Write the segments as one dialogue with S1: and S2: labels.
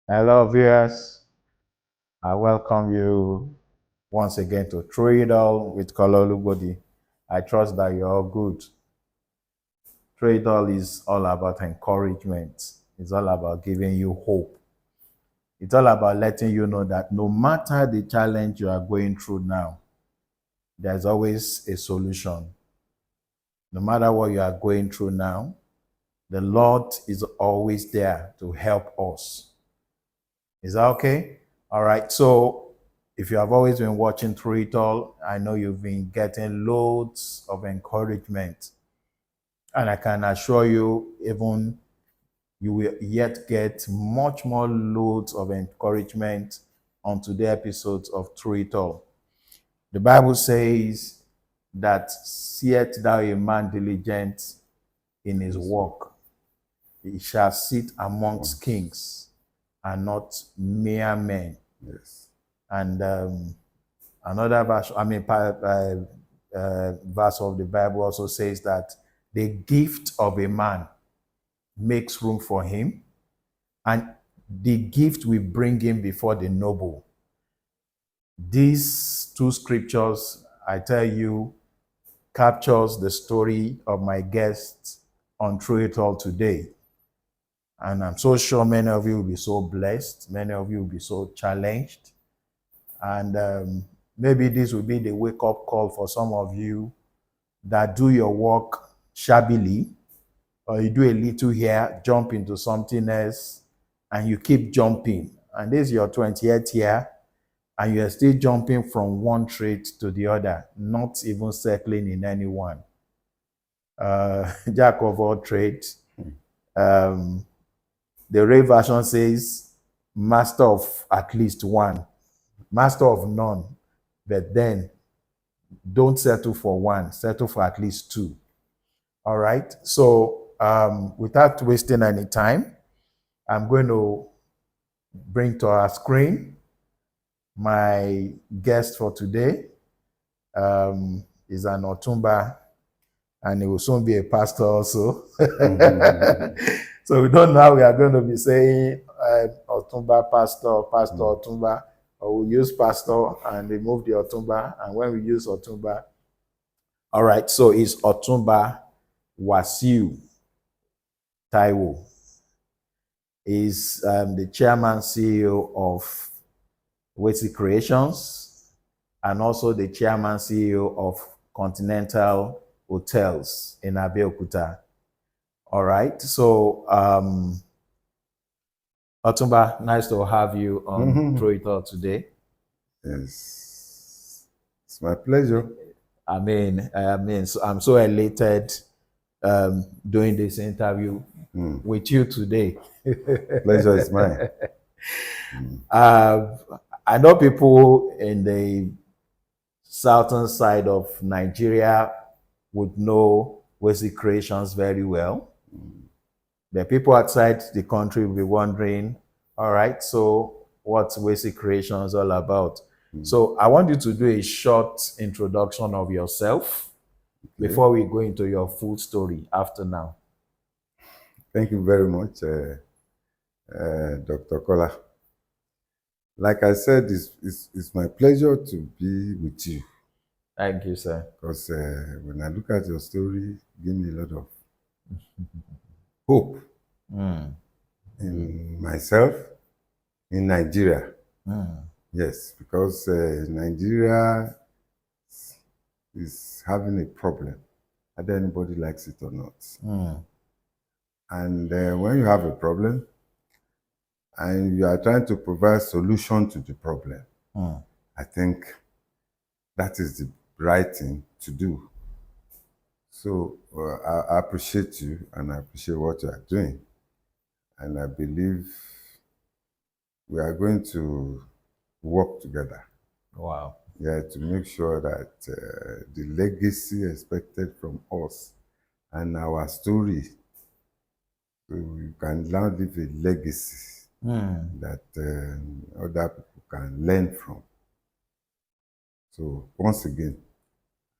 S1: Hello, viewers. I welcome you once again to Through It All with Kololubodi. I trust that you're all good. Through It All is all about encouragement. It's all about giving you hope. It's all about letting you know that no matter the challenge you are going through now, there's always a solution. No matter what you are going through now, the Lord is always there to help us. Is that okay? All right. So if you have always been watching Through It All, I know you've been getting loads of encouragement. And I can assure you, even you will yet get much more loads of encouragement on today's episodes of Through It All. The Bible says that seest thou a man diligent in his work, he shall sit amongst kings and not mere men.
S2: Yes.
S1: And another verse, verse of the Bible also says that the gift of a man makes room for him, and the gift will bring him before the noble. These two scriptures, I tell you, captures the story of my guest on Through It All today. And I'm so sure many of you will be so blessed. Many of you will be so challenged. And maybe this will be the wake-up call for some of you that do your work shabbily, or you do a little here, jump into something else, and you keep jumping. And this is your 20th year, and you're still jumping from one trade to the other, not even settling in any one. Jack of all trades. The Ray version says, master of at least one, master of none, but then don't settle for one, settle for at least two. All right. So without wasting any time, I'm going to bring to our screen my guest for today. Is an Otunba, and he will soon be a pastor also. So we don't know how we are going to be saying Otunba pastor, Pastor Otunba, or we use pastor and remove the Otunba. And when we use Otunba, all right, so it's Otunba Wasiu Taiwo. Is the chairman CEO of Wasiu Creations and also the chairman CEO of Continental Hotels in Abeokuta. All right, so Otunba, nice to have you on Through It All today.
S2: Yes. It's my pleasure.
S1: So I'm so elated doing this interview with you today.
S2: Pleasure is mine.
S1: I know people in the southern side of Nigeria would know Wasiu Creations very well. The people outside the country will be wondering, all right, so what's Wasiu Creations all about? So I want you to do a short introduction of yourself before we go into your full story after now.
S2: Thank you very much, Dr. Kola. Like I said, it's my pleasure to be with you.
S1: Thank you, sir.
S2: Because when I look at your story, it gives me a lot of hope in myself, in Nigeria. Yes, because Nigeria is having a problem, whether anybody likes it or not. And when you have a problem and you are trying to provide solution to the problem, I think that is the right thing to do. So I appreciate you and I appreciate what you are doing. And I believe we are going to work together.
S1: Wow.
S2: Yeah, to make sure that the legacy expected from us and our story, so we can now leave a legacy that other people can learn from. So once again,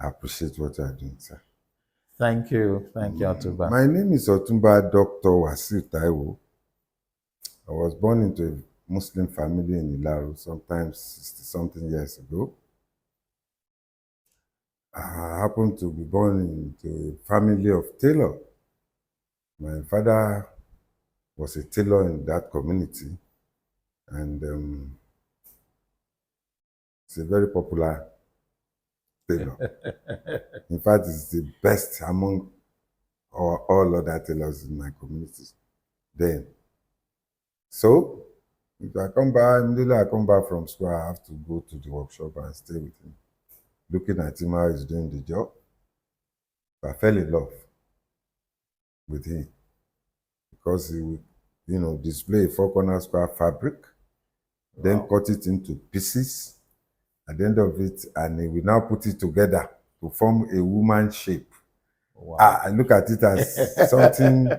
S2: I appreciate what you are doing, sir.
S1: Thank you. Thank you, Otunba.
S2: My name is Otunba Dr. Wasiu Taiwo. I was born into Muslim family in Ilaru, sometimes 60 something years ago. I happened to be born into a family of tailor. My father was a tailor in that community, and it's a very popular tailor. In fact, it's the best among all other tailors in my community then. So, if I come back, immediately I come back from school, I have to go to the workshop and stay with him, looking at him how he's doing the job. I fell in love with him because he would, display a 4 corner square fabric, then cut it into pieces at the end of it, and he will now put it together to form a woman shape. Wow. I look at it as something,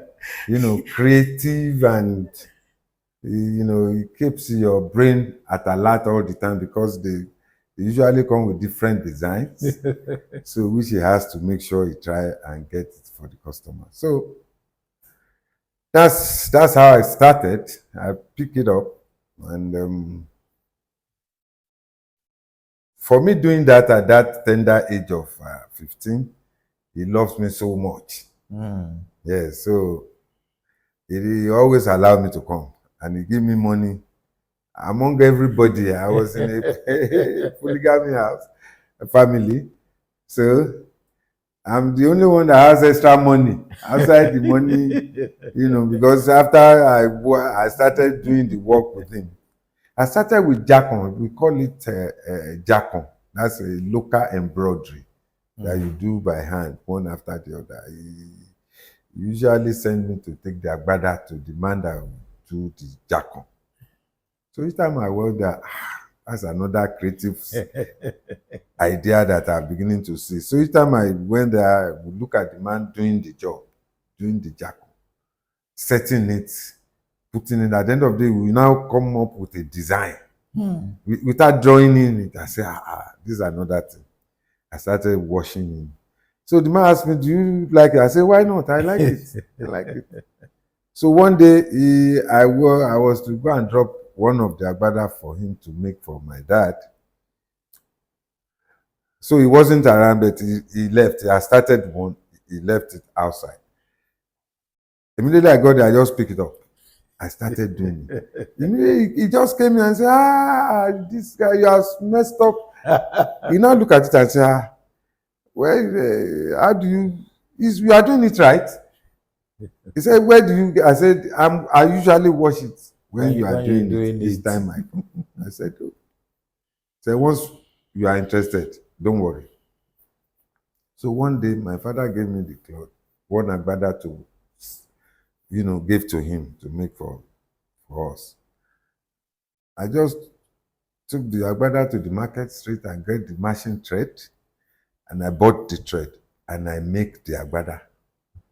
S2: creative, and it keeps your brain at alert all the time because they usually come with different designs. So which he has to make sure he try and get it for the customer. So that's how I started. I picked it up, and for me doing that at that tender age of 15, he loves me so much. Yeah, so he always allowed me to come, and he give me money. Among everybody, I was in a polygamy house, a family. So I'm the only one that has extra money outside the money, because after I started doing the work with him, I started with Jacon. We call it Jacon. That's a local embroidery that you do by hand, one after the other. He usually send me to take the agbada to demand I do the Jacon. So each time I work there, that's another creative idea that I'm beginning to see. So each time I went there, I would look at the man doing the job, doing the Jacon, setting it, putting it. At the end of the day, we now come up with a design. Without drawing in it, I say, this is another thing. I started washing him. So the man asked me, do you like it? I said, why not? I like it. I like it. So one day, I was to go and drop one of the agbada for him to make for my dad. So he wasn't around, but he left. I started one. He left it outside. Immediately I got there, I just picked it up. I started doing it. Immediately he just came in and said, this guy, you have messed up. He now look at it and say, well, how do you are doing it right? He said, where do you, I said, I usually wash it when you are doing it this time. I said, oh. So once you are interested, don't worry. So one day, my father gave me the cloth, one agbada to, give to him to make for us. I just took the agbada to the market street and get the machine thread, and I bought the thread, and I make the agbada.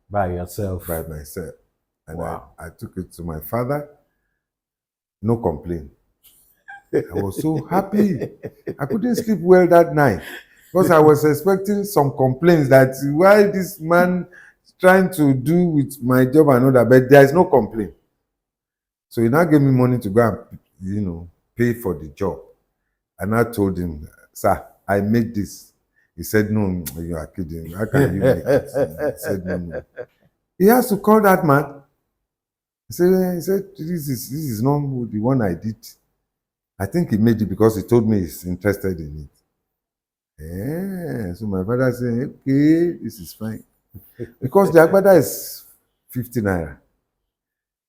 S1: By yourself?
S2: By myself. And
S1: wow.
S2: I took it to my father, no complaint. I was so happy. I couldn't sleep well that night because I was expecting some complaints that why this man is trying to do with my job and all that, but there is no complaint. So he now gave me money to go and, pay for the job. And I told him, sir, I made this. He said, no, you are kidding. How can you make it? He said, no. He has to call that man. He said, this is not the one I did. I think he made it because he told me he's interested in it. Yeah. So my father said, okay, this is fine. Because the agbada is 50 naira.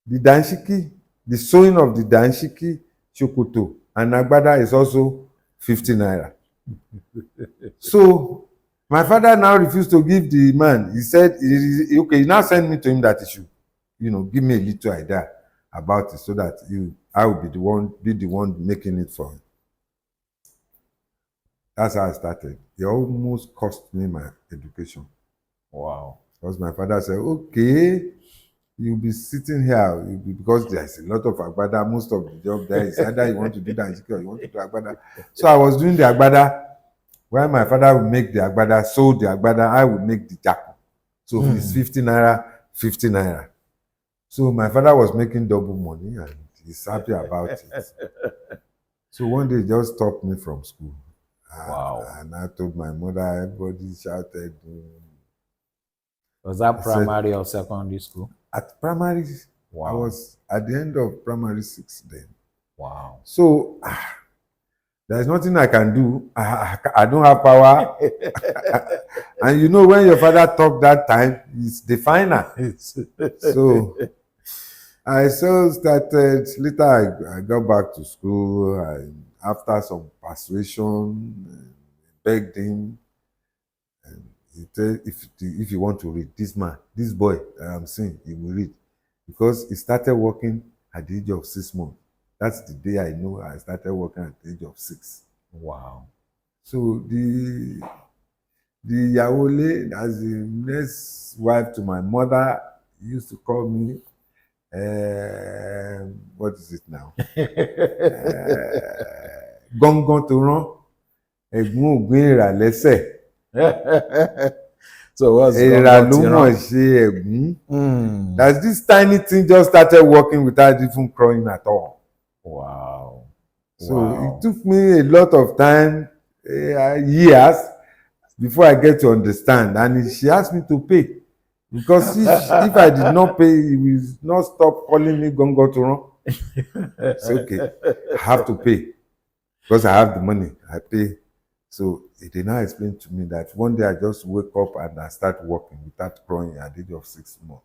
S2: The danshiki, the sewing of the danshiki, shokoto, and agbada is also 50 naira. So my father now refused to give the man. He said, okay, he now sent me to him that he should, give me a little idea about it so that I will be the one making it for him. That's how I started. It almost cost me my education.
S1: Wow.
S2: Because my father said, okay, you'll be sitting here because there's a lot of agbada. Most of the job there is either you want to do that or you want to do agbada. So I was doing the agbada. While my father would make the agbada, sold the agbada, I would make the jacko. So it's 50 naira, 50 naira. So my father was making double money, and He's happy about it. So one day he just stopped me from school.
S1: Wow.
S2: And I told my mother, everybody shouted.
S1: Was that
S2: I said,
S1: primary or secondary school?
S2: at primary, I
S1: Wow.
S2: was at the end of primary 6 then.
S1: Wow.
S2: So there's nothing I can do. I don't have power. And you know, when your father talked that time, it's the final. So I so started, later I got back to school. After some persuasion, begged him. And he said, if you want to read, this boy that I'm seeing, he will read. Because he started working at the age of 6 months. That's the day I know I started working at the age of 6.
S1: Wow.
S2: So the Yawole, as the next wife to my mother, used to call me, what is it now? Gángan tó rán, ẹ̀gbọ́n ògbìn ìrà lẹ́sẹ̀.
S1: So what's
S2: Ìrà ló mọ̀ ṣe ẹ̀gún. That's this tiny thing just started working without even crying at all.
S1: Wow.
S2: So
S1: Wow.
S2: it took me a lot of time, years, before I get to understand. And she asked me to pay. Because if I did not pay, he will not stop calling me Gongotoron. It's okay. I have to pay. Because I have the money. I pay. So he did not explain to me that one day I just wake up and I start working without crying at the age of 6 months.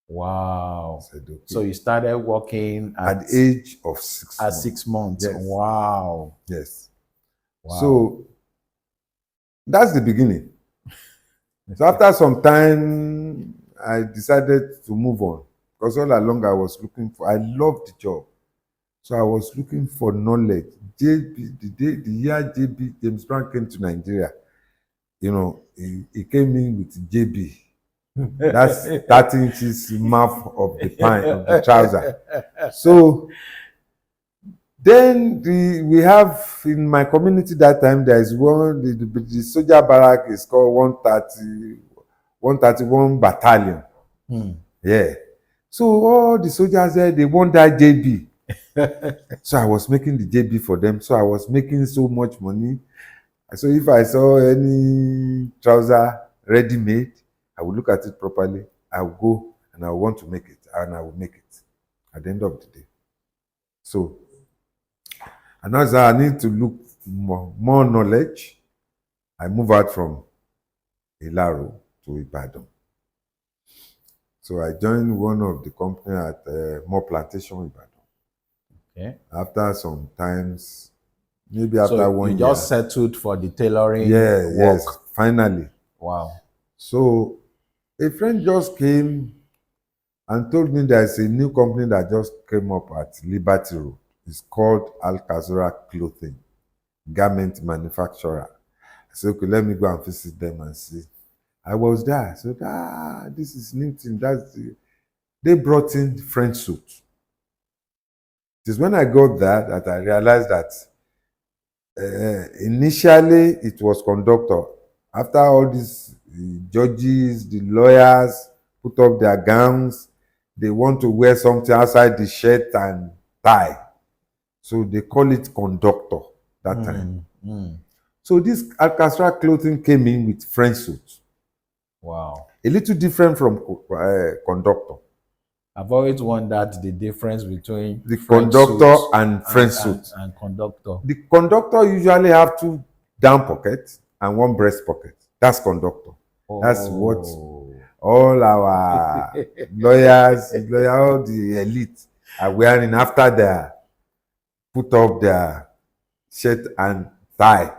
S1: Wow.
S2: I said, okay.
S1: So you started working
S2: at the age of 6
S1: at
S2: months.
S1: 6 months.
S2: Yes.
S1: Wow.
S2: Yes.
S1: Wow.
S2: So that's the beginning. So after some time, I decided to move on. Because all along I was looking for, I loved the job. So I was looking for knowledge. The year James Brown came to Nigeria, you know, he came in with JB. That's 30 inches mouth of the pant, of the trouser. So then we have in my community that time, there is one, the soldier barrack is called 131 battalion. Yeah. So all the soldiers there, they want that JB. So I was making the JB for them. So I was making so much money. So if I saw any trouser ready-made, I would look at it properly. I will go and I want to make it, and I will make it at the end of the day. So, and as I need to look more knowledge, I move out from Ilaro to Ibadan. So I joined one of the company at More Plantation Ibadan.
S1: Okay.
S2: After some times, maybe after
S1: so
S2: 1 year.
S1: You just settled for the tailoring work.
S2: Yes, finally.
S1: Wow.
S2: So a friend just came and told me there's a new company that just came up at Liberty Road. It's called Alcazora Clothing, garment manufacturer. I said, okay, let me go and visit them and see. I was there. I said, this is new thing. They brought in French suit. It is when I got there that I realized that initially it was conductor. After all these judges, the lawyers put up their gowns, they want to wear something outside the shirt and tie. So they call it conductor that time. So this Alcazar clothing came in with French suit.
S1: Wow.
S2: A little different from conductor.
S1: I've always wondered the difference between
S2: the
S1: French
S2: conductor
S1: suit
S2: and French suit.
S1: And conductor.
S2: The conductor usually have 2 down pockets and 1 breast pocket. That's conductor. That's what all our lawyers, all the elite are wearing after they put up their shirt and tie.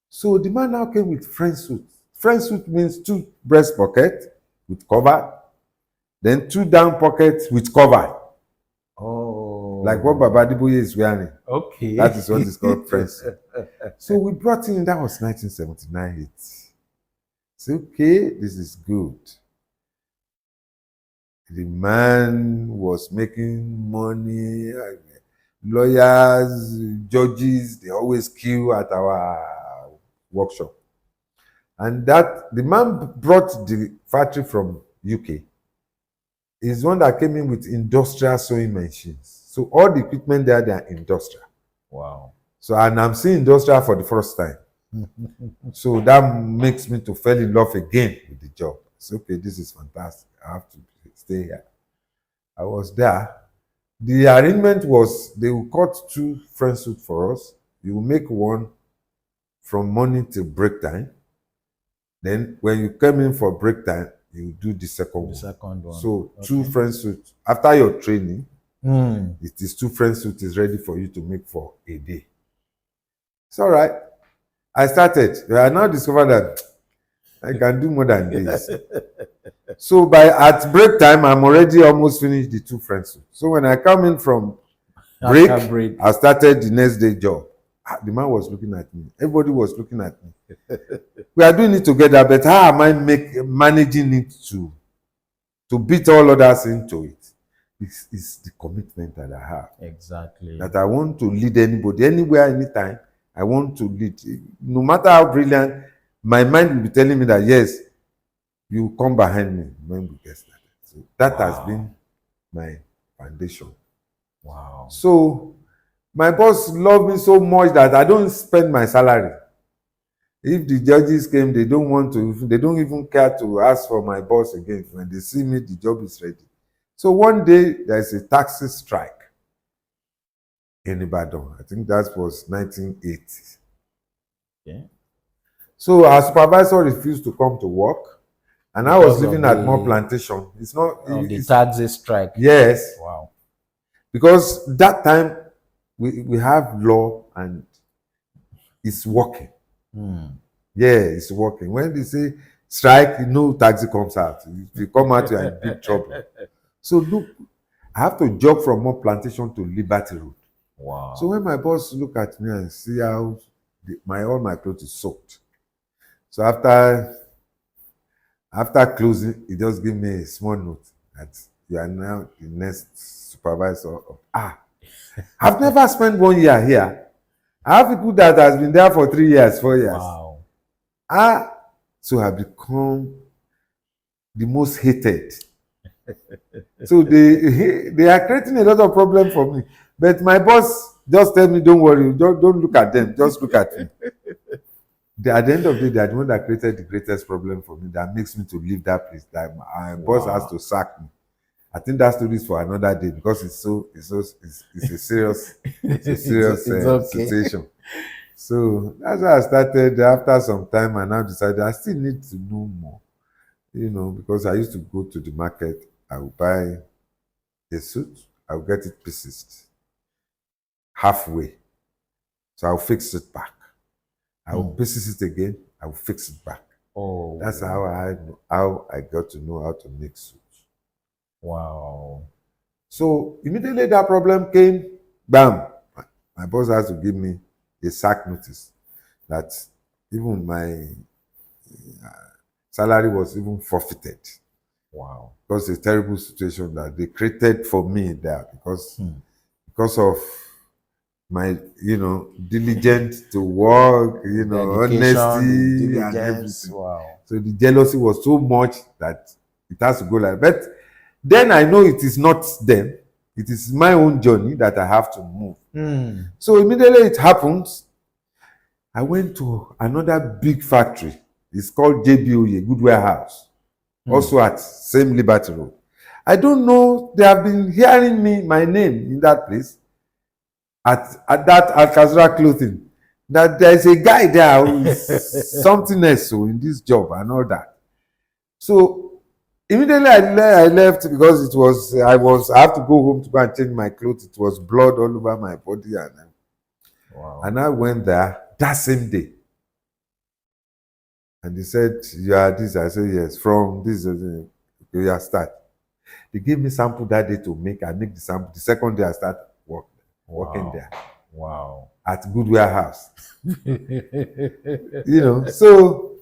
S2: So the man now came with French suit. French suit means 2 breast pockets with cover, then 2 down pockets with cover.
S1: Oh.
S2: Like what Baba Adiboye is wearing.
S1: Okay.
S2: That is what is called French suit. So we brought in, that was 1979. It's okay, this is good. The man was making money. Lawyers, judges, they always queue at our workshop. And that the man brought the factory from UK. is one that came in with industrial sewing machines. So all the equipment there, they are industrial.
S1: Wow.
S2: So, and I'm seeing industrial for the first time. So that makes me to fall in love again with the job. It's okay, this is fantastic. I have to stay here. I was there. The arrangement was they will cut 2 French suits for us. You will make one from morning till break time. Then when you come in for break time, you do the second one. So okay. 2 French suits. After your training, it is 2 French suits is ready for you to make for a day. It's all right. I started. I now discovered that I can do more than this. So at break time, I'm already almost finished the 2 French suits. So when I come in from break, I started the next day job. The man was looking at me. Everybody was looking at me. We are doing it together, but how am I managing it to beat all others into it? It's the commitment that I have.
S1: Exactly.
S2: That I want to lead anybody, anywhere, anytime. I want to lead. No matter how brilliant, my mind will be telling me that, yes, you come behind me when we get started. So that has been my foundation.
S1: Wow.
S2: So my boss loved me so much that I don't spend my salary. If the judges came, they don't even care to ask for my boss again. When they see me, the job is ready. So one day, there's a taxi strike in Ibadan. I think that was 1980. Okay. So our supervisor refused to come to work, and I was living at More Plantation. It's not
S1: the taxi strike.
S2: Yes.
S1: Wow.
S2: Because that time we have law and it's working. Yeah, it's working. When they say strike, no taxi comes out. If you come out, you're in big trouble. So look, I have to jog from More Plantation to Liberty Road.
S1: Wow.
S2: So when my boss look at me and see how all my clothes is soaked. So after closing, he just give me a small note that you are now the next supervisor. I've never spent 1 year here. I have people that has been there for 3 years, 4 years.
S1: Wow.
S2: So I become the most hated. So they are creating a lot of problem for me. But my boss just tell me, don't worry, don't look at them, just look at me. At the end of the day, they are the one that created the greatest problem for me that makes me to leave that place. That my boss has to sack me. I think that story is for another day because it's a serious situation. So that's how I started. After some time, I now decided I still need to know more, because I used to go to the market. I would buy a suit. I would get it pieces halfway, so I'll fix it back. I will pieces it again. I will fix it back.
S1: Oh,
S2: that's how I got to know how to make suits.
S1: Wow.
S2: So immediately that problem came, bam, my boss has to give me a sack notice that even my salary was even forfeited.
S1: Wow.
S2: Because it's a terrible situation that they created for me there because of my, diligent to work, honesty and everything.
S1: Wow.
S2: So the jealousy was so much that it has to go like that. But then I know it is not them. It is my own journey that I have to move. So immediately it happens, I went to another big factory. It's called JBOE, Good Warehouse. Also at same Liberty Road. I don't know, they have been hearing my name in that place. At that Alcazar clothing, that there is a guy there who is something else in this job and all that. So immediately I left because I have to go home to go and change my clothes. It was blood all over my body, and I went there that same day. And they said, "You are this." I said, "Yes." From this, okay, I start. They gave me sample that day to make. I make the sample. The second day I start working there.
S1: Wow.
S2: At Good Warehouse. So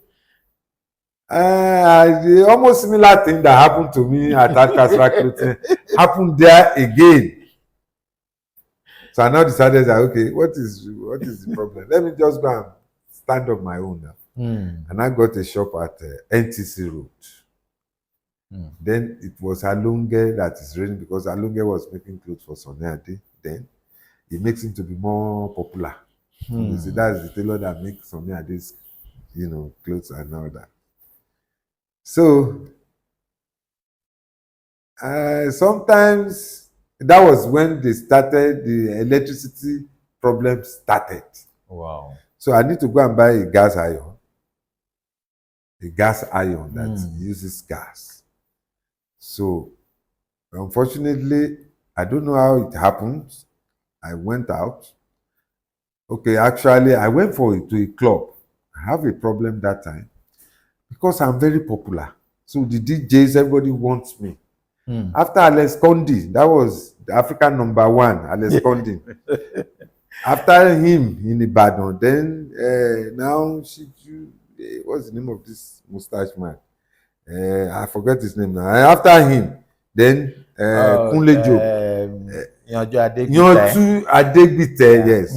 S2: the almost similar thing that happened to me at Alcazar clothing happened there again. So I now decided that, okay, what is the problem? Let me just go and stand up my own now. And I got a shop at NTC Road. Then it was Alunge that is reigning because Alunge was making clothes for Sunny Ade. Then it makes him to be more popular. You see, that's the tailor that makes Sunny Ade's, clothes and all that. So sometimes that was when the electricity problem started.
S1: Wow.
S2: So I need to go and buy a gas iron that uses gas. So unfortunately, I don't know how it happened. I went out. Okay, actually, I went to a club. I have a problem that time because I'm very popular. So the DJs, everybody wants me. After Alex Condi, that was the African #1, Alex Condi. After him in Ibadan, then now what's the name of this mustache man? I forget his name now. After him, then Kunle Job. Yanju Adegbite, yes.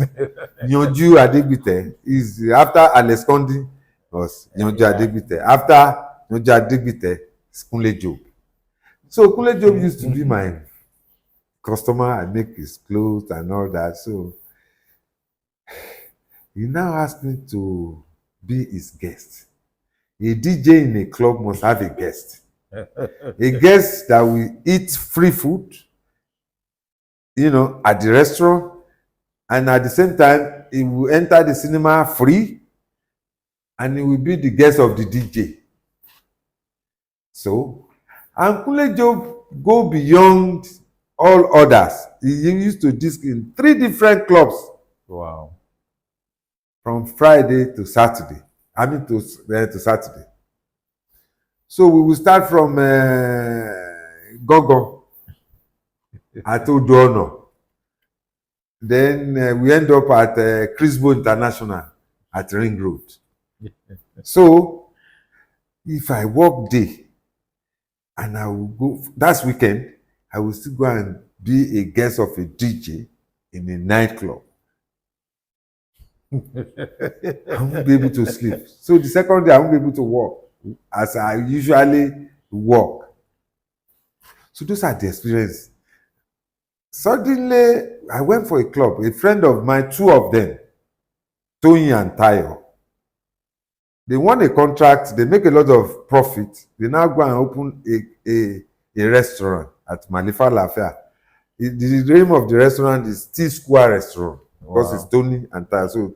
S2: Yanju Adegbite is after Alex Condi was Yanju Adegbite. After Yanju Adegbite is Kunle Job. So Kunle Job used to be my customer. I make his clothes and all that. So he now asked me to be his guest. A DJ in a club must have a guest. A guest that will eat free food, at the restaurant, and at the same time, he will enter the cinema free, and he will be the guest of the DJ. So, and Kunle Job go beyond all others. He used to disc in 3 different clubs.
S1: Wow.
S2: From Friday to Saturday. To Saturday. So we will start from Gogo at Odono. Then we end up at Crisbo International at Ring Road. So if I work day and I will go, that's weekend, I will still go and be a guest of a DJ in a nightclub. I won't be able to sleep. So the second day, I won't be able to work as I usually work. So those are the experiences. Suddenly, I went for a club. A friend of mine, 2 of them, Tony and Taiwo, they won a contract. They make a lot of profit. They now go and open a restaurant at Malifa Lafia. The name of the restaurant is T-Square Restaurant. Because it's Tony and Taiwo. So,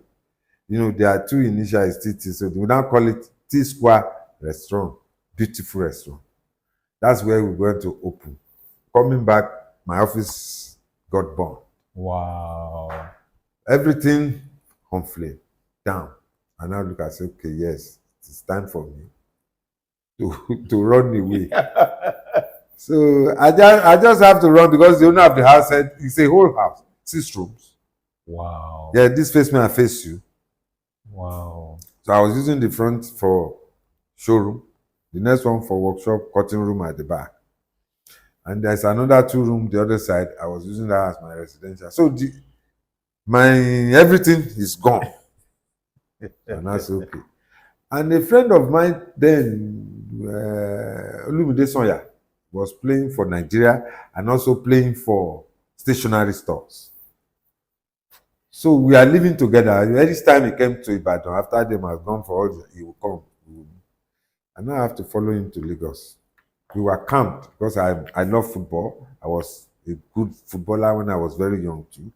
S2: there are 2 initials, TT. So we now call it T-Square Restaurant. Beautiful restaurant. That's where we're going to open. Coming back, my office got burned.
S1: Wow.
S2: Everything on flame, down. And now look, I say, okay, yes, it's time for me to run away. So I just have to run because the owner of the house said, it's a whole house, 6 rooms.
S1: Wow.
S2: Yeah, this face me, I face you.
S1: Wow.
S2: So I was using the front for showroom, the next one for workshop, cutting room at the back. And there's another 2 room the other side. I was using that as my residential. So my everything is gone. And that's okay. And a friend of mine then, Olumide Sonya, was playing for Nigeria and also playing for stationery stores. So we are living together. Every time he came to Ibadan, after them has gone for all, he will come. And now I have to follow him to Lagos. We were camped because I love football. I was a good footballer when I was very young too.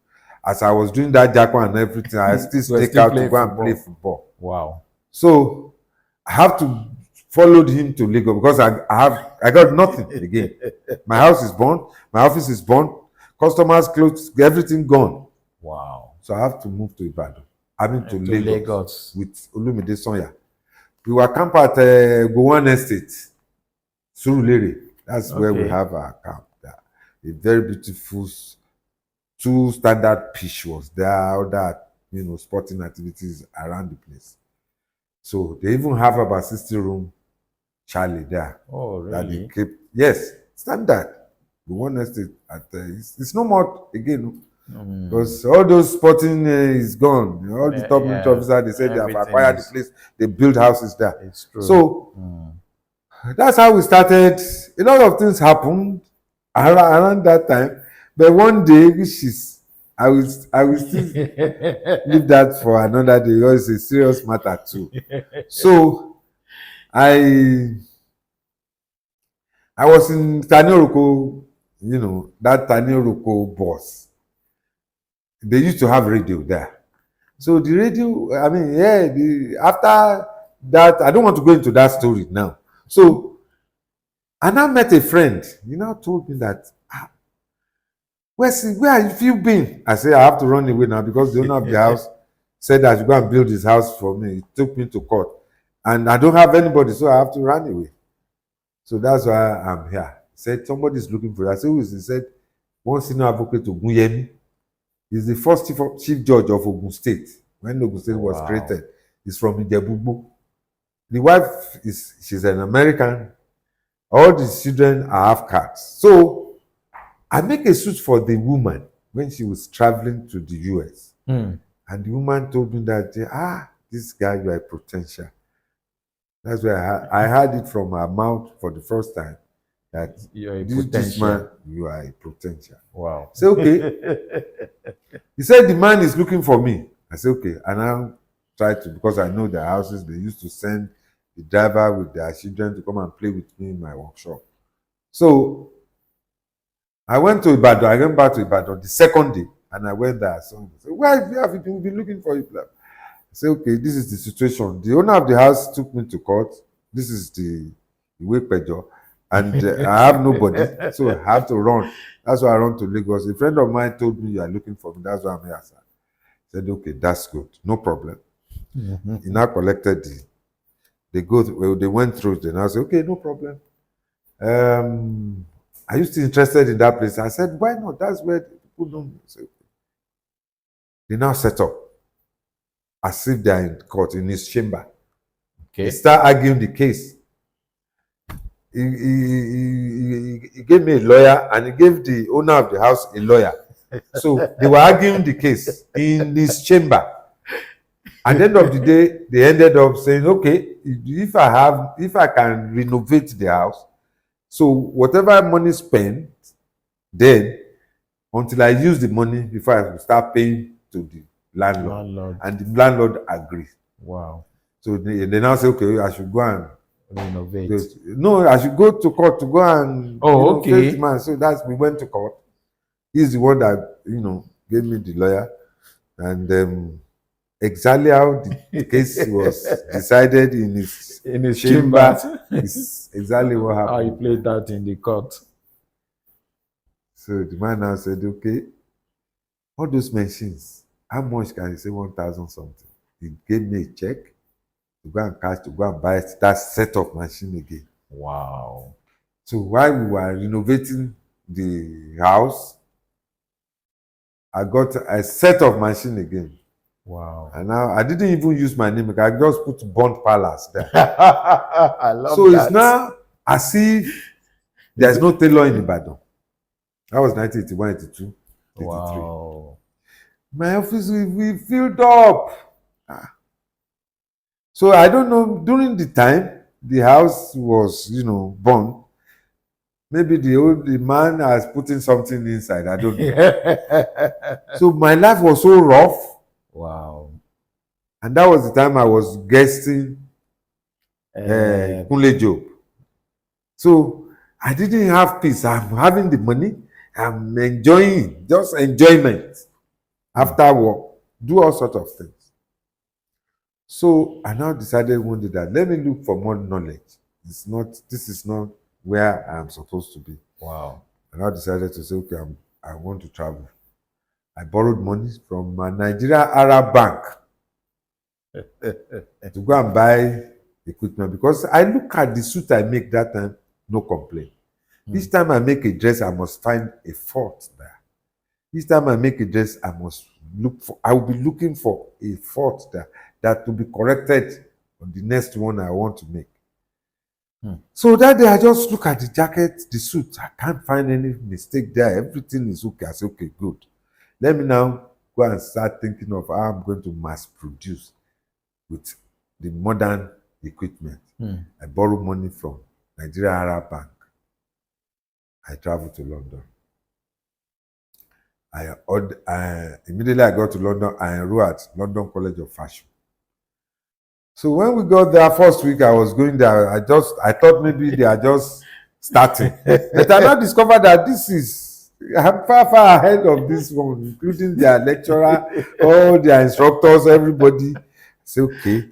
S2: As I was doing that jackpot and everything, I still stake out to go and play football.
S1: Wow.
S2: So I have to follow him to Lagos because I got nothing again. My house is burnt, my office is burnt, customers' clothes, everything gone.
S1: Wow.
S2: So I have to move to Ibadan. I mean to Lagos with Olumide Sonya. We were camped at Gowon Estate, Surulere. That's where we have our camp. A very beautiful 2 standard pitch was there, other sporting activities around the place. So they even have about 60 room Charlie there.
S1: Oh, really?
S2: That they keep, yes, standard. The one estate at it's no more again. Because all those sporting is gone. All the top military officers, they said they have acquired the place. They build houses there.
S1: It's true.
S2: So That's how we started. A lot of things happened around that time. But one day, which is, I will still leave that for another day because it's a serious matter too. So I I was in Tanioroko, that Tanioroko bus. They used to have radio there. So the radio, I mean, yeah, after that, I don't want to go into that story now. So I now met a friend. He now told me that, where have you been? I said, I have to run away now because the owner of the house said I should go and build his house for me. He took me to court. And I don't have anybody, so I have to run away. So that's why I'm here. He said, somebody is looking for you. I said, who is he? He said, one senior advocate Ogunyemi. He's the first chief judge of Ogun State when Ogun State was created. He's from Ijebu. The wife she's an American. All the children are half castes. So I make a suit for the woman when she was traveling to the US. And the woman told me that, this guy, you are a potential. That's why I heard it from her mouth for the first time that this man, you are a potential.
S1: Wow.
S2: I said, okay. He said the man is looking for me. I said, okay. And I tried to, because I know the houses, they used to send the driver with their children to come and play with me in my workshop. So I went to Ibadan. I went back to Ibadan the second day, and I went there. So I said, where have you been? We've been looking for you. I said, okay, this is the situation. The owner of the house took me to court. This is the Iwepejo. And I have nobody, so I have to run. That's why I run to Lagos. A friend of mine told me you are looking for me. That's why I'm here, sir. I said, okay, that's good. No problem. He now collected they went through it. And I said, okay, no problem. Are you still interested in that place? I said, why not? That's where people don't say. Okay. They now set up as if they are in court in his chamber.
S1: Okay.
S2: They start arguing the case. He gave me a lawyer and he gave the owner of the house a lawyer. So they were arguing the case in his chamber. At the end of the day, they ended up saying, okay, if I can renovate the house, so whatever money spent, then until I use the money before I will start paying to the landlord. And the landlord agreed.
S1: Wow.
S2: So they now say, okay, I should go and
S1: renovate.
S2: No, I should go to court to go and face the man. So we went to court. He's the one that gave me the lawyer, and exactly how the case was decided in his chamber is exactly what happened.
S1: How he played that in the court.
S2: So the man now said, okay, all those machines, how much can he say? 1,000 something. He gave me a check to go and buy that set of machine again.
S1: Wow.
S2: So while we were renovating the house, I got a set of machine again.
S1: Wow.
S2: And now I didn't even use my name. I just put Bond Palace there.
S1: I love
S2: so
S1: that.
S2: It's now as if there's no tailor in Ibadan. That was 1981, 82, 83.
S1: Wow.
S2: My office, we filled up. So I don't know, during the time the house was, burned, maybe the man has put in something inside. I don't know. So my life was so rough.
S1: Wow.
S2: And that was the time I was guesting Kunle Job. So I didn't have peace. I'm having the money. I'm enjoying, just enjoyment. After work, do all sorts of things. So I now decided one day that let me look for more knowledge. This is not where I'm supposed to be.
S1: Wow.
S2: I now decided to say, okay, I want to travel. I borrowed money from my Nigeria Arab Bank to go and buy equipment, because I look at the suit I make that time, no complaint. Each time I make a dress, I must find a fault there. Each time I make a dress, I will be looking for a fault there that will be corrected on the next one I want to make. So that day I just look at the jacket, the suit. I can't find any mistake there. Everything is okay. I say, okay, good. Let me now go and start thinking of how I'm going to mass produce with the modern equipment. I borrow money from Nigeria Arab Bank. I traveled to London. Immediately I got to London, I enrolled at London College of Fashion. So when we got there, first week I was going there, I thought maybe they are just starting. But I now discovered that I'm far ahead of this one, including their lecturer, all their instructors, everybody. I say, okay.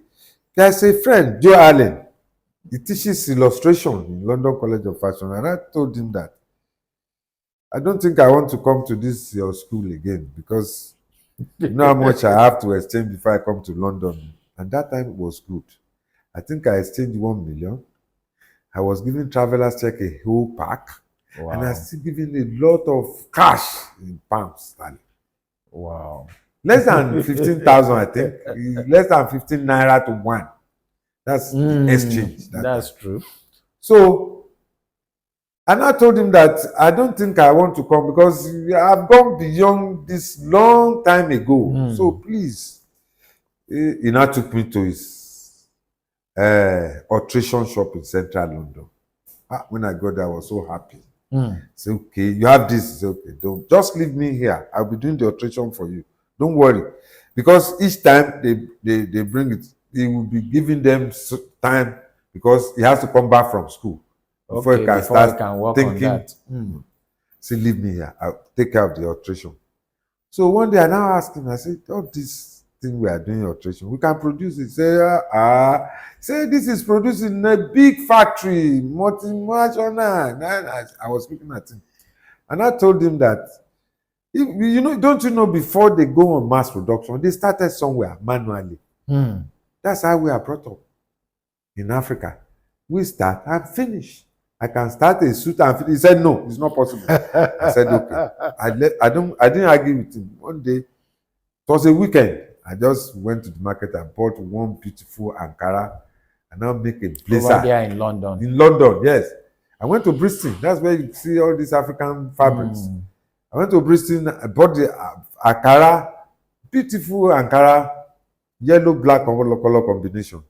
S2: There's a friend, Joe Allen. He teaches illustration in London College of Fashion. And I told him that I don't think I want to come to this your school again because you know how much I have to exchange before I come to London. And that time it was good. I think I exchanged 1 million. I was giving travelers check a whole pack.
S1: Wow.
S2: And I still giving a lot of cash in pounds.
S1: Wow.
S2: Less than 15,000, I think. Less than 15 naira to 1. That's the exchange.
S1: That's true.
S2: So, and I told him that I don't think I want to come because I've gone beyond this long time ago. So please, he now took me to his alteration shop in central London. When I got there, I was so happy. Say, okay, you have this. Say, okay, don't just leave me here. I'll be doing the alteration for you. Don't worry, because each time they bring it, he will be giving them time because he has to come back from school before he can start
S1: work
S2: thinking.
S1: On that.
S2: Say, leave me here. I'll take care of the alteration. So one day I now asked him. I said, all this thing we are doing alteration, we can produce it. Say this is produced in a big factory, multinational. I was looking at him, and I told him that, don't you know before they go on mass production, they started somewhere manually. That's how we are brought up in Africa. We start and finish. I can start a suit and finish. He said, no, it's not possible. I said, okay. I didn't argue with him. One day, it was a weekend. I just went to the market and bought one beautiful Ankara and now make a blazer.
S1: Over there in London.
S2: In London, yes. I went to Bristol. That's where you see all these African fabrics. I went to Bristol. I bought the Ankara, beautiful Ankara, yellow black color combination.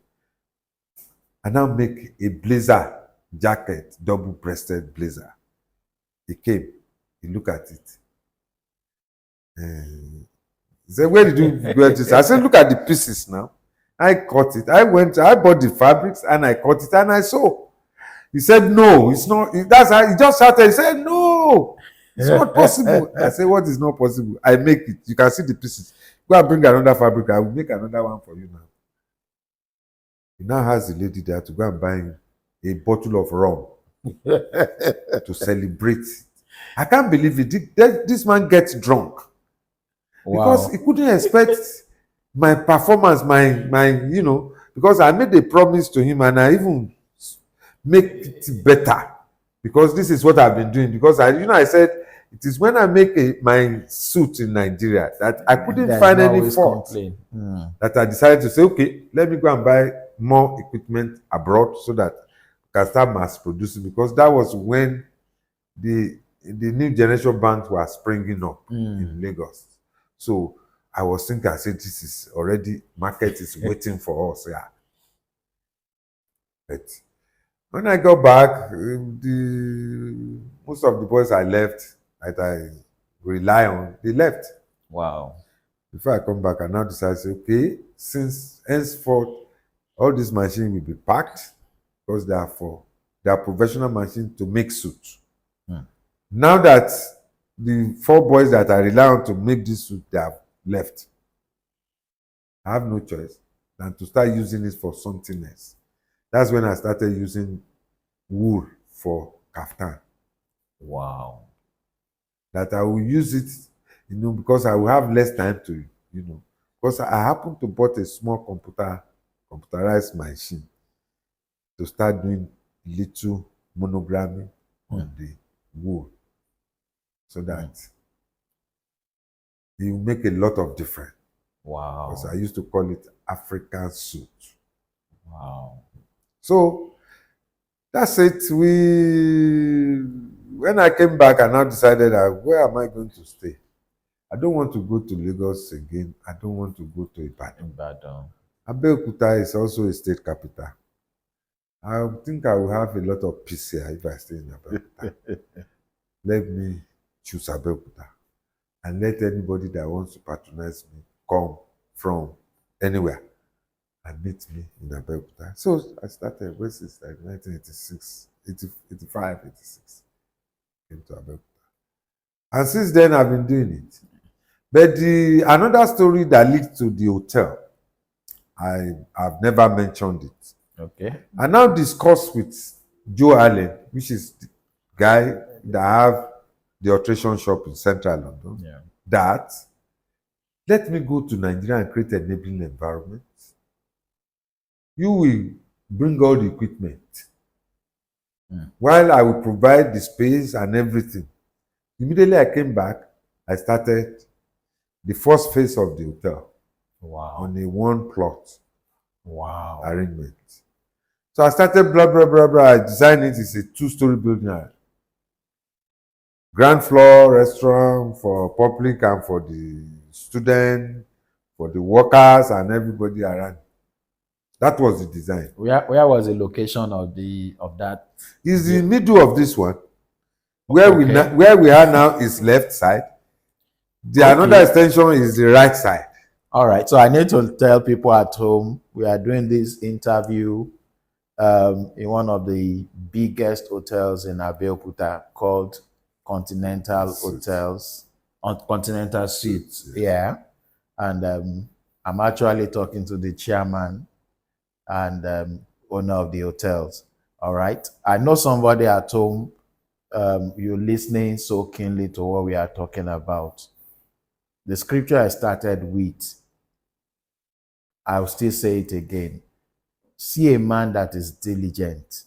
S2: I now make a blazer jacket, double-breasted blazer. He came. He looked at it. He said, where did you get this? I said, look at the pieces now. I cut it. I bought the fabrics and I cut it and I sew. He said, no, it's not. That's how he just shouted. He said, no, it's not possible. I said, what is not possible? I make it. You can see the pieces. Go and bring another fabric. I will make another one for you now. He now has the lady there to go and buy a bottle of rum to celebrate it. I can't believe it. This man gets drunk. Because he couldn't expect my performance, because I made a promise to him and I even make it better. Because this is what I've been doing. Because I said it is when I make my suit in Nigeria that I couldn't find any fault. That I decided to say, okay, let me go and buy more equipment abroad so that I can start mass producing. Because that was when the new generation banks were springing up in Lagos. So I was thinking, I said, this is already, market is waiting for us. Yeah. But when I got back, most of the boys I left, that I rely on, they left.
S1: Wow.
S2: Before I come back, I now decided to say, okay, since henceforth, all these machines will be packed because they are professional machines to make suits. Now that the 4 boys that I rely on to make this suit, they have left, I have no choice than to start using it for something else. That's when I started using wool for kaftan.
S1: Wow.
S2: That I will use it, because I will have less time to, because I happen to bought a small computerized machine to start doing little monogramming on the wool. So that it will make a lot of difference.
S1: Wow.
S2: Because I used to call it African suit.
S1: Wow.
S2: So that's it. When I came back, I now decided that where am I going to stay? I don't want to go to Lagos again. I don't want to go to Ibadan. Abeokuta is also a state capital. I think I will have a lot of peace here if I stay in Abeokuta. Let me choose Abeokuta and let anybody that wants to patronize me come from anywhere and meet me in Abeokuta. So I started way since like 1986, 85, 86. Came to Abeokuta. And since then I've been doing it. But another story that leads to the hotel, I've never mentioned it.
S1: Okay.
S2: I now discuss with Joe Allen, which is the guy that have the alteration shop in Central London,
S1: Yeah.
S2: that let me go to Nigeria and create an enabling environment. You will bring all the equipment, while I will provide the space and everything. Immediately I came back, I started the first phase of the hotel.
S1: Wow.
S2: On a one plot arrangement. So I started blah, blah, blah, blah. I designed it. It's a 2-story building. Ground floor restaurant for public and for the students, for the workers and everybody around. That was the design.
S1: Where was the location of that?
S2: It's the middle of this one. Where we are now is left side. Another extension is the right side.
S1: All right. So I need to tell people at home we are doing this interview in one of the biggest hotels in Abeokuta called Continental Hotels, on Continental Suites. Yeah. And I'm actually talking to the chairman and owner of the hotels. All right. I know somebody at home, you're listening so keenly to what we are talking about. The scripture I started with, I'll still say it again. See a man that is diligent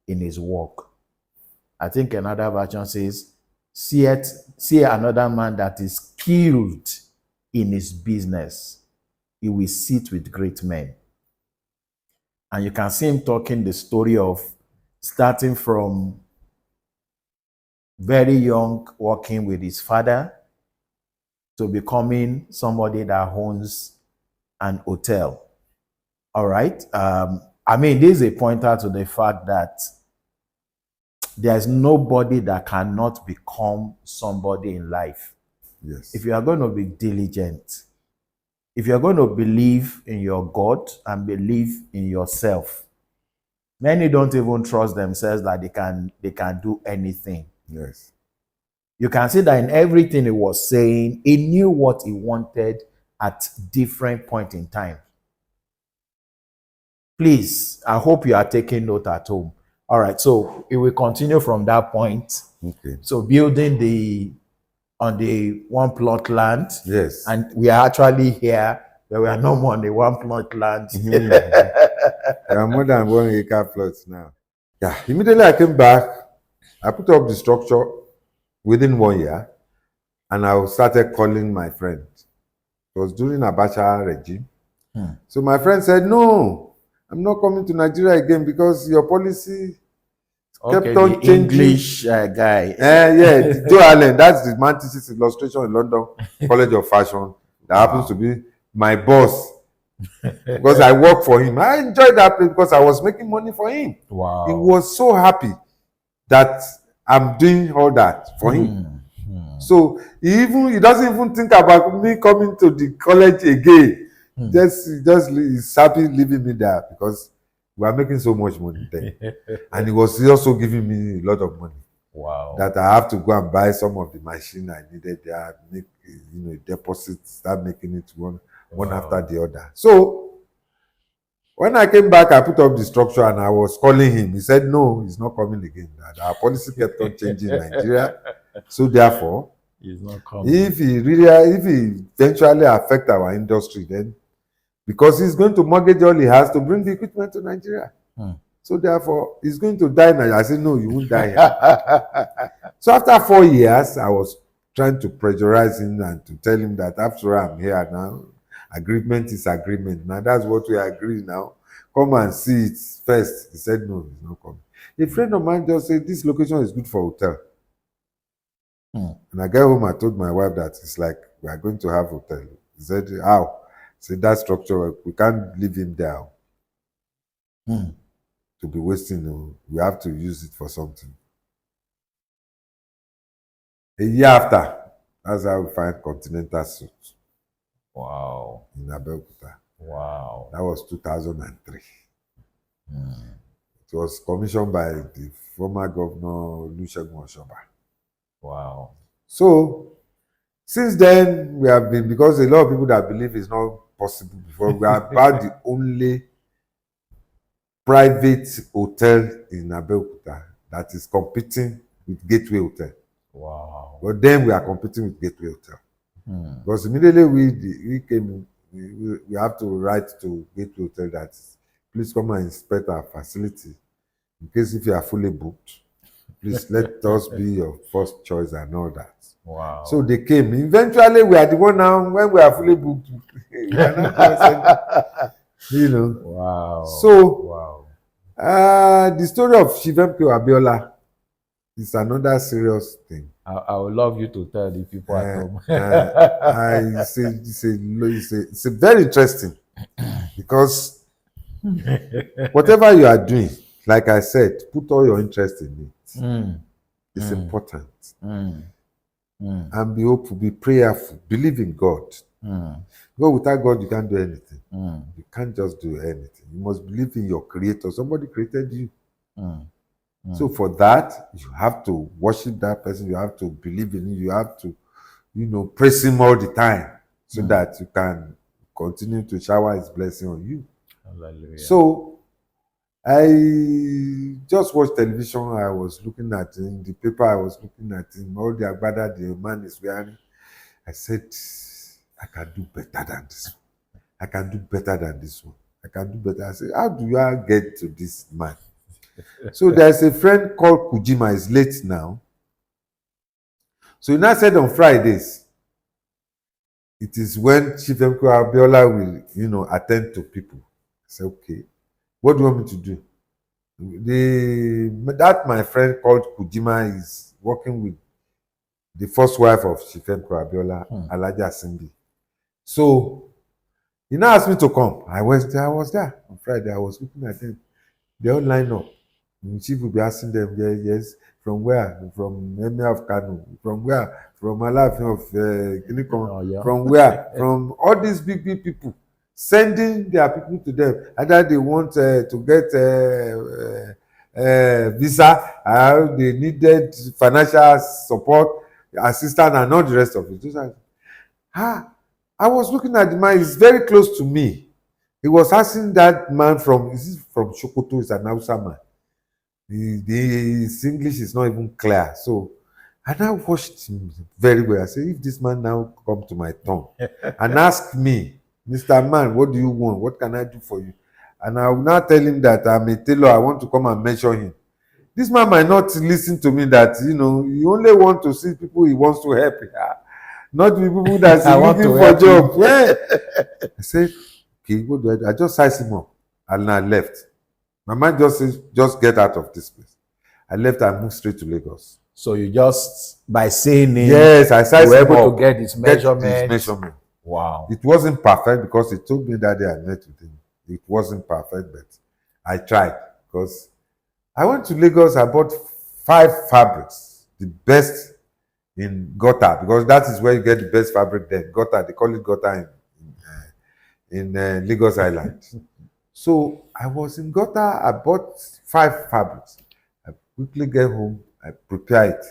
S1: in his work. I think another version says, see another man that is skilled in his business. He will sit with great men. And you can see him talking the story of starting from very young, working with his father, to becoming somebody that owns an hotel. All right. I mean, this is a pointer to the fact that there's nobody that cannot become somebody in life.
S2: Yes.
S1: If you are going to be diligent, if you're going to believe in your God and believe in yourself, many don't even trust themselves that they can do anything.
S2: Yes.
S1: You can see that in everything he was saying, he knew what he wanted at different point in time. Please, I hope you are taking note at home. All right, so it will continue from that point.
S2: Okay.
S1: So building on the one plot land.
S2: Yes.
S1: And we are actually here, but we are no more on the one plot land.
S2: There are more than 1 acre plots now. Yeah. Immediately I came back, I put up the structure within 1 year, and I started calling my friend. It was during Abacha regime. So my friend said, no, I'm not coming to Nigeria again because your policy kept on changing.
S1: English guy.
S2: Yeah, Joe Allen, that's the man teaches illustration in London College of Fashion. That happens to be my boss. Because I work for him. I enjoyed that place because I was making money for him.
S1: Wow.
S2: He was so happy that I'm doing all that for him. So he doesn't even think about me coming to the college again. He's happy leaving me there because we are making so much money then. And he was also giving me a lot of money.
S1: Wow.
S2: That I have to go and buy some of the machine I needed there, make deposit, start making it one after the other. So when I came back, I put up the structure and I was calling him. He said, no, he's not coming again. That our policy kept on changing in Nigeria. So therefore,
S1: he's not coming.
S2: If he eventually affect our industry, then because he's going to mortgage all he has to bring the equipment to Nigeria. So therefore, he's going to die now. I said, no, you won't die here. So after 4 years, I was trying to pressurize him and to tell him that after I'm here now, agreement is agreement. Now that's what we agree now. Come and see it first. He said, no, he's not coming. A friend of mine just said, this location is good for hotel. And I got home, I told my wife that it's like, we are going to have hotel. He said, how? I said, that structure, we can't leave him there. to be wasting. We have to use it for something. A year after, that's how we find Continental Suit
S1: Wow.
S2: in Abeokuta.
S1: Wow.
S2: That was 2003. It was commissioned by the former governor Olusegun Oshoba.
S1: Wow.
S2: So since then, we have been, because a lot of people that believe it's not possible before, we are about the only private hotel in Abeokuta that is competing with Gateway Hotel.
S1: Wow.
S2: But then we are competing with Gateway Hotel. Because immediately we came, we have to write to Gateway Hotel that please come and inspect our facility. In case if you are fully booked, please let us be your first choice and all that.
S1: Wow.
S2: So they came. Eventually, we are the one now, when we are fully booked, we are not present,
S1: Wow.
S2: So, the story of Shivemke Abiola is another serious thing.
S1: I would love you to tell the people at home.
S2: It's a very interesting, because whatever you are doing, like I said, put all your interest in it. It's important. And be hopeful, be prayerful, believe in God. Because without God, you can't do anything. You can't just do anything. You must believe in your creator. Somebody created you. So for that, you have to worship that person. You have to believe in him. You have to, praise him all the time, so that you can continue to shower his blessing on you.
S1: Hallelujah.
S2: So I just watched television. I was looking at him, the paper. I was looking at him, all the agbada the man is wearing. I said, I can do better than this one. I can do better than this one. I can do better. I said, how do I get to this man? So there's a friend called Kujima. He's late now. So he now said on Fridays, it is when Chief Emko Abiola will, attend to people. I said, okay. What do you want me to do? That my friend called Kujima is working with the first wife of Chief Emko Abiola, Alhaja Simbi. So he now asked me to come. I was there on Friday. I was looking at them. They all line up. The chief will be asking them, yes, from where? From Emir of Kano. From where? From Alafin of Kinikon. From where? From all these big people. Sending their people to them. Either they want to get visa, they needed financial support, assistance, and all the rest of it. I was looking at the man. He's very close to me. He was asking that man from Sokoto. He's an Hausa man. His English is not even clear. So I now watched him very well. I said, if this man now come to my tongue and ask me, Mr. Man, what do you want? What can I do for you? And I will now tell him that I'm a tailor. I want to come and measure him. This man might not listen to me that, you only want to see people he wants to help. Not the people that's looking for job. Yeah. I said, okay, what do I do? I just sized him up and I left. My mind just says, just get out of this place. I left and moved straight to Lagos.
S1: So you just, by saying it,
S2: yes, I sized him up.
S1: You were able to get his measurement.
S2: Wow. It wasn't perfect, because he told me that day I met with him. It wasn't perfect, but I tried, because I went to Lagos. I bought 5 fabrics, the best in Gota, because that is where you get the best fabric then. Gota, they call it Gota in Lagos Island. So I was in Gota. I bought 5 fabrics. I quickly get home. I prepare it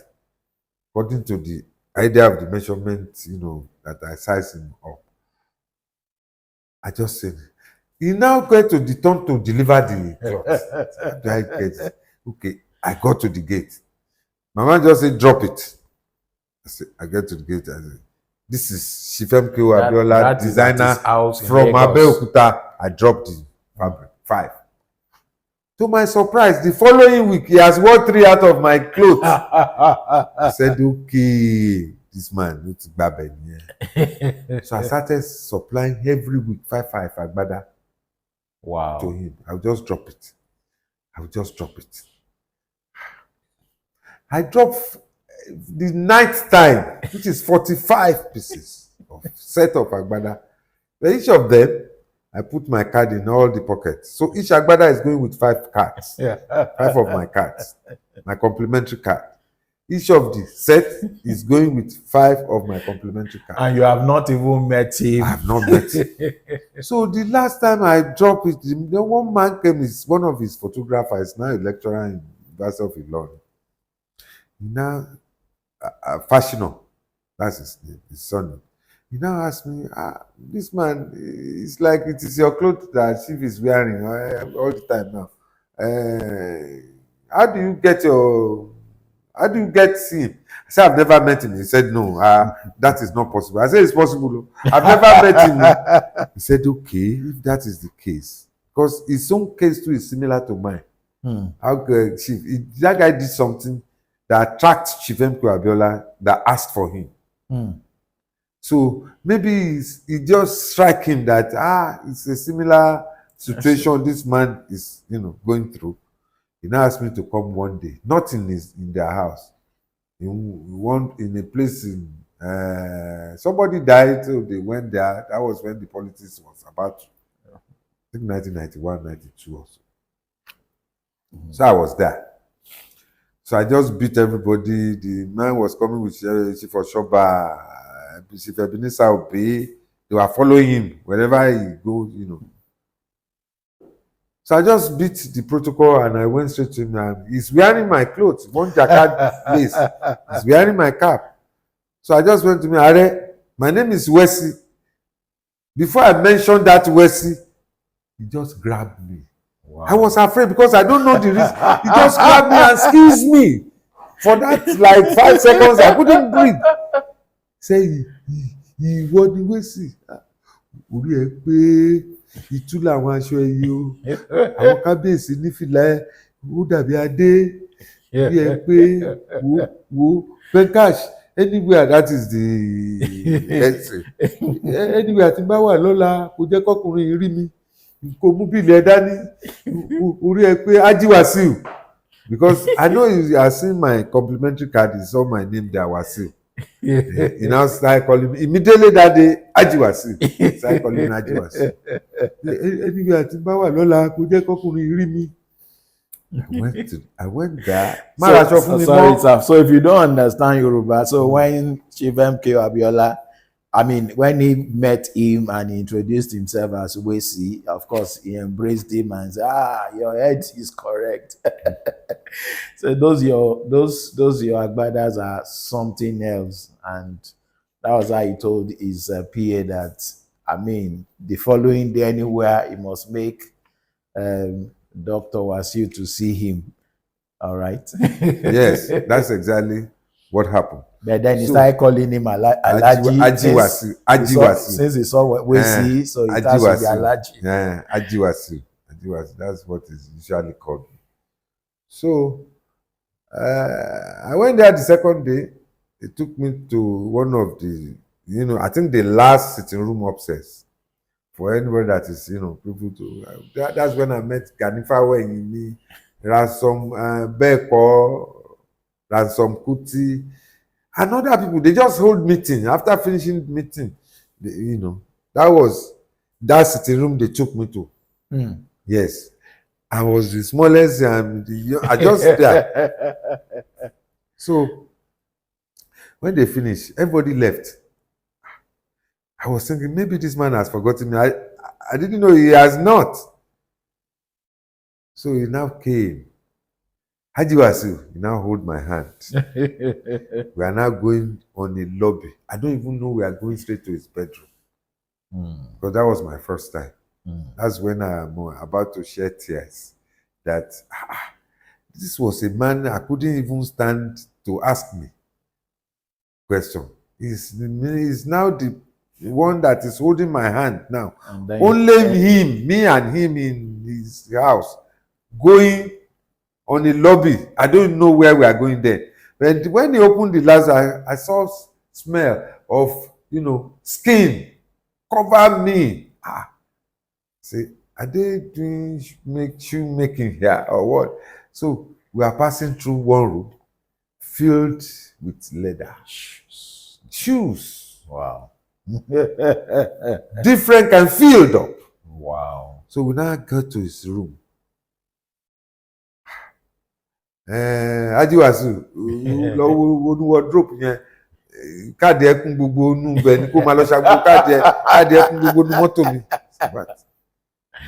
S2: according to the idea of the measurement, that I size him up. I just said, he now going to the turn to deliver the cloth. I get it. Okay, I got to the gate. My man just said, drop it. I get to the gate. I said, this is Chief Emko Abiola, designer from Abeokuta. I dropped the fabric. 5. To my surprise, the following week, he has worn 3 out of my clothes. I said, okay, this man needs to grab it. So I started supplying every week 5 agbada.
S1: Wow.
S2: To him. I would just drop it. I dropped the 9th time, which is 45 pieces of set of agbada. Each of them, I put my card in all the pockets. So each agbada is going with 5 cards. 5 of my cards. My complimentary card. Each of the set is going with 5 of my complimentary cards.
S1: And you have not even met him.
S2: I have not met him. So the last time I dropped it, the one man came, is one of his photographers, now a lecturer in University of Ilorin. Now, Fashionable, that's his name, his son. He now asked me, this man, it's like it is your clothes that Chief is wearing all the time now. How do you get him? I said, I've never met him. He said, no, that is not possible. I said, it's possible. I've never met him. He said, okay, if that is the case, because his own case too is similar to mine. How Chief, that guy did something that attracted Chief M.K. Abiola that asked for him. So maybe it just struck him that it's a similar situation this man is going through. He now asked me to come one day, not in their house, in a place in somebody died, so they went there. That was when the politics was about, I think 1991, 92 or so. So I was there. So I just beat everybody. The man was coming with Chief Oshoba, Chief Ebenezer Obey. They were following him wherever he goes, So I just beat the protocol and I went straight to him. And he's wearing my clothes, one jacket place. He's wearing my cap. So I just went to him, Are, my name is Wasiu. Before I mentioned that Wasiu, he just grabbed me. Wow. I was afraid because I don't know the reason. He just grabbed me and squeezed me. For that, like 5 seconds, I couldn't breathe. Say, he what the Wasiu? Orí ẹ pé ìtú làwọn aṣọ ẹyí o, àwọn kábíyèsí nífìlà ẹ ó dàbí adé, orí ẹ pé wo Venkash, anywhere that is the essay. Anywhere tí n bá wà lọ́la kò jẹ́ kọ́kùnrin yìí rí mi. Kò mú bílẹ̀ dání, orí ẹ pé Haji Wasiu, because I know you are seeing my complimentary card, is all my name there, Wasiu. He now started calling me immediately that day, Haji Wasiu. He started calling me Haji Wasiu. Anyway, tí n bá wà lọ́la kò jẹ́ kọ́kùnrin yìí rí mi. I went there.
S1: Sorry, sir. So if you don't understand Yoruba, so when Chief M.K. Abiola, when he met him and he introduced himself as Wasiu, of course, he embraced him and said, your head is correct. So those your agbadas are something else. And that was how he told his PA that, the following day anywhere, he must make Dr. Wasiu to see him. All right?
S2: Yes, that's exactly what happened.
S1: But then he started calling him Alhaji.
S2: Haji Wasiu.
S1: Since he saw Wasiu, so it has to be Alhaji.
S2: Yeah, Haji Wasiu. That's what is usually called. So I went there the second day. They took me to one of the, I think the last sitting room upstairs. For anybody that is, people to. That's when I met Ganifawa Enimi, Ransom Beko, Ransom Kuti, and other people. They just hold meeting. After finishing meeting, that was that sitting room they took me to. Yes. I was the smallest and I just there. So when they finished, everybody left. I was thinking maybe this man has forgotten me. I didn't know he has not. So he now came. Haji Wasiu, he now hold my hand. We are now going on a lobby. I don't even know we are going straight to his bedroom. Because that was my first time. That's when I'm about to shed tears. That this was a man I couldn't even stand to ask me question. He's now the one that is holding my hand now. Only him, me and him in his house, going on a lobby. I don't know where we are going there. But when he opened the last, I saw smell of skin cover me. Say, are they doing shoemaking here or what? So we are passing through one room filled with leather shoes.
S1: Wow.
S2: Different and filled up.
S1: Wow.
S2: So we now go to his room. Aji Wasiu, lọ wo wardrobe yẹn, káàdì ẹkún gbogbo inú ibẹ̀ ni kó máa lọ ṣàgbó káàdì ẹkún gbogbo inú mọ́tò mi. But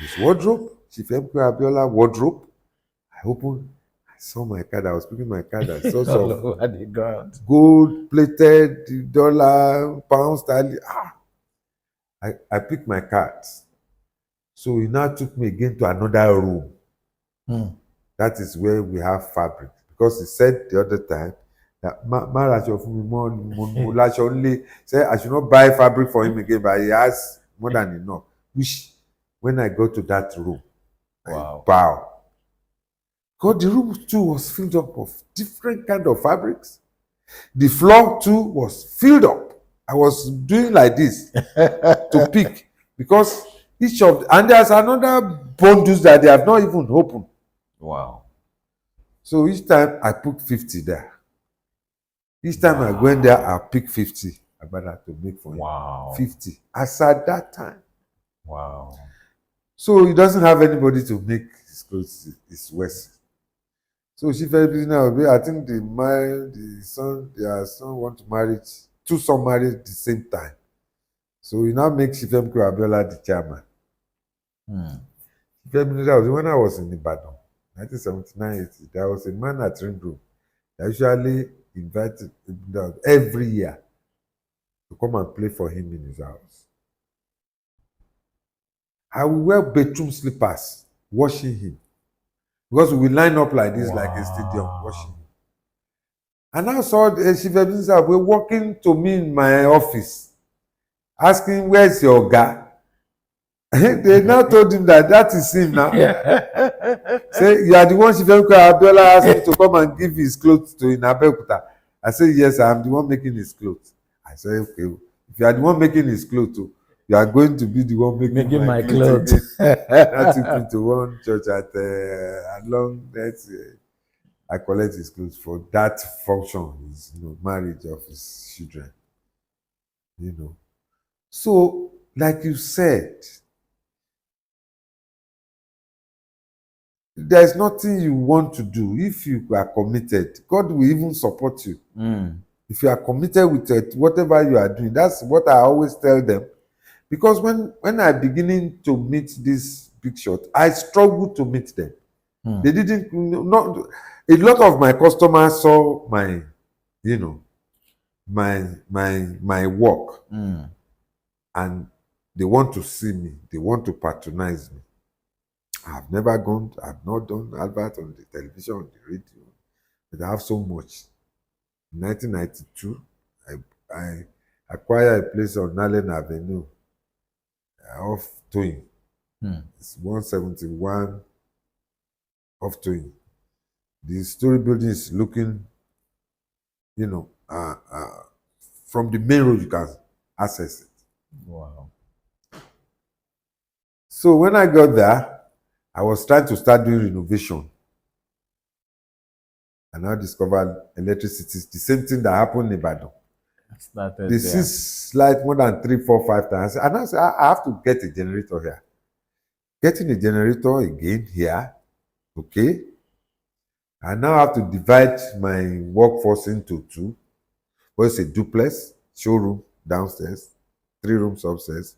S2: this wardrobe, Chief Emperor Abiola wardrobe, I opened, I saw my card, I was picking my card, I saw some
S1: over the ground.
S2: gold-plated dollar, pound sterling. I picked my cards. So he now took me again to another room. That is where we have fabric. Because he said the other time that said I should not buy fabric for him again, but he has more than enough. Which, when I go to that room,
S1: Wow.
S2: I bow. Because the room too was filled up of different kind of fabrics. The floor too was filled up. I was doing like this to pick, because each of, and there's another bundles that they have not even opened.
S1: Wow.
S2: So each time I put 50 there. Each time I go in there, I pick 50. I better to make for him.
S1: Wow.
S2: 50. As at that time.
S1: Wow.
S2: So he doesn't have anybody to make his clothes, his West. So she felt busy now. I think they married their son want to marry, two sons married at the same time. So he now makes Chief Emperor Abiola the chairman. When I was in Ibadan, 1979-80, there was a man at Ring Road that usually invited him every year to come and play for him in his house. I will wear bedroom slippers watching him, because we will line up like this, like a stadium, watching him. And I saw Chief Emperor were walking to me in my office, asking, "Where's your guy?" They now told him that is him now. Say, "You are the one Chief Emperor Abiola asked me to come and give his clothes to in Abeokuta." I said, "Yes, I am the one making his clothes." I said, "Okay, if you are the one making his clothes, you are going to be the one making my clothes." That took me to one church at along that. I collect his clothes for that function, his marriage of his children. So, like you said, there's nothing you want to do. If you are committed, God will even support you. If you are committed with it, whatever you are doing, that's what I always tell them. Because when I beginning to meet this big shot, I struggled to meet them. They didn't, not a lot of my customers saw my, my work, and they want to see me, they want to patronize me. I've never I've not done advert on the television, on the radio, but I have so much. In 1992, I acquired a place on Nalen Avenue off Toyin. It's 171 off Toyin. The story building is looking, from the main road you can access it.
S1: Wow.
S2: So when I got there, I was trying to start doing renovation. And I discovered electricity, the same thing that happened in Ibadan. This is like more than 3, 4, 5 times. And I said, I have to get a generator here. Getting a generator again here, okay. I now have to divide my workforce into 2. But it's a duplex, showroom downstairs, 3 rooms upstairs,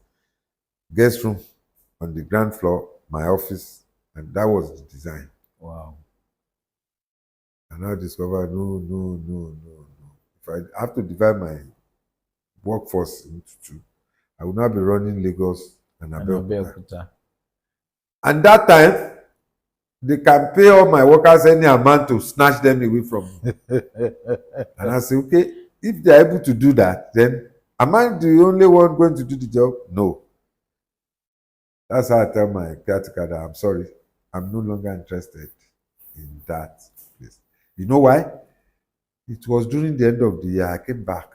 S2: guest room on the ground floor, my office, and that was the design.
S1: Wow.
S2: And I discovered no. If I have to divide my workforce into 2, I will not be running Lagos and Abeokuta. And that time, they can pay all my workers any amount to snatch them away from me. And I say, okay, if they are able to do that, then am I the only one going to do the job? No. That's how I tell my caretaker that I'm sorry, I'm no longer interested in that place. You know why? It was during the end of the year I came back.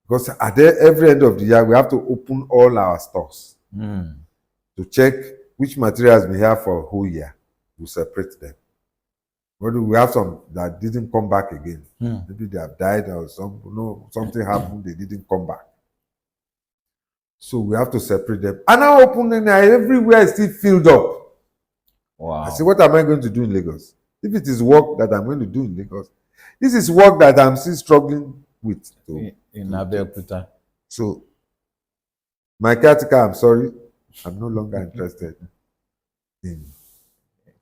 S2: Because at every end of the year, we have to open all our stores to check which materials we have for a whole year. We separate them. But we have some that didn't come back again. Maybe they have died or something happened, they didn't come back. So we have to separate them. And now opening everywhere is still filled up.
S1: Wow.
S2: I say, what am I going to do in Lagos? If it is work that I'm going to do in Lagos, this is work that I'm still struggling with.
S1: In Abeokuta.
S2: So, my caretaker, I'm sorry, I'm no longer interested in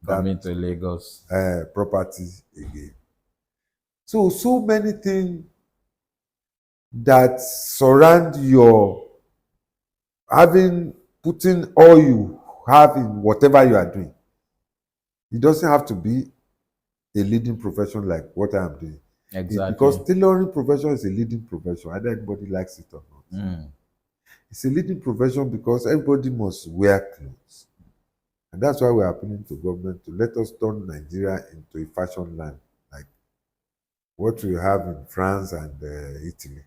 S1: coming to Lagos.
S2: Properties again. So many things that surround your putting all you have in whatever you are doing. It doesn't have to be a leading profession like what I am doing.
S1: Exactly.
S2: Because tailoring profession is a leading profession, whether anybody likes it or not. It's a leading profession because everybody must wear clothes. And that's why we're appealing to government to let us turn Nigeria into a fashion land, like what we have in France and Italy.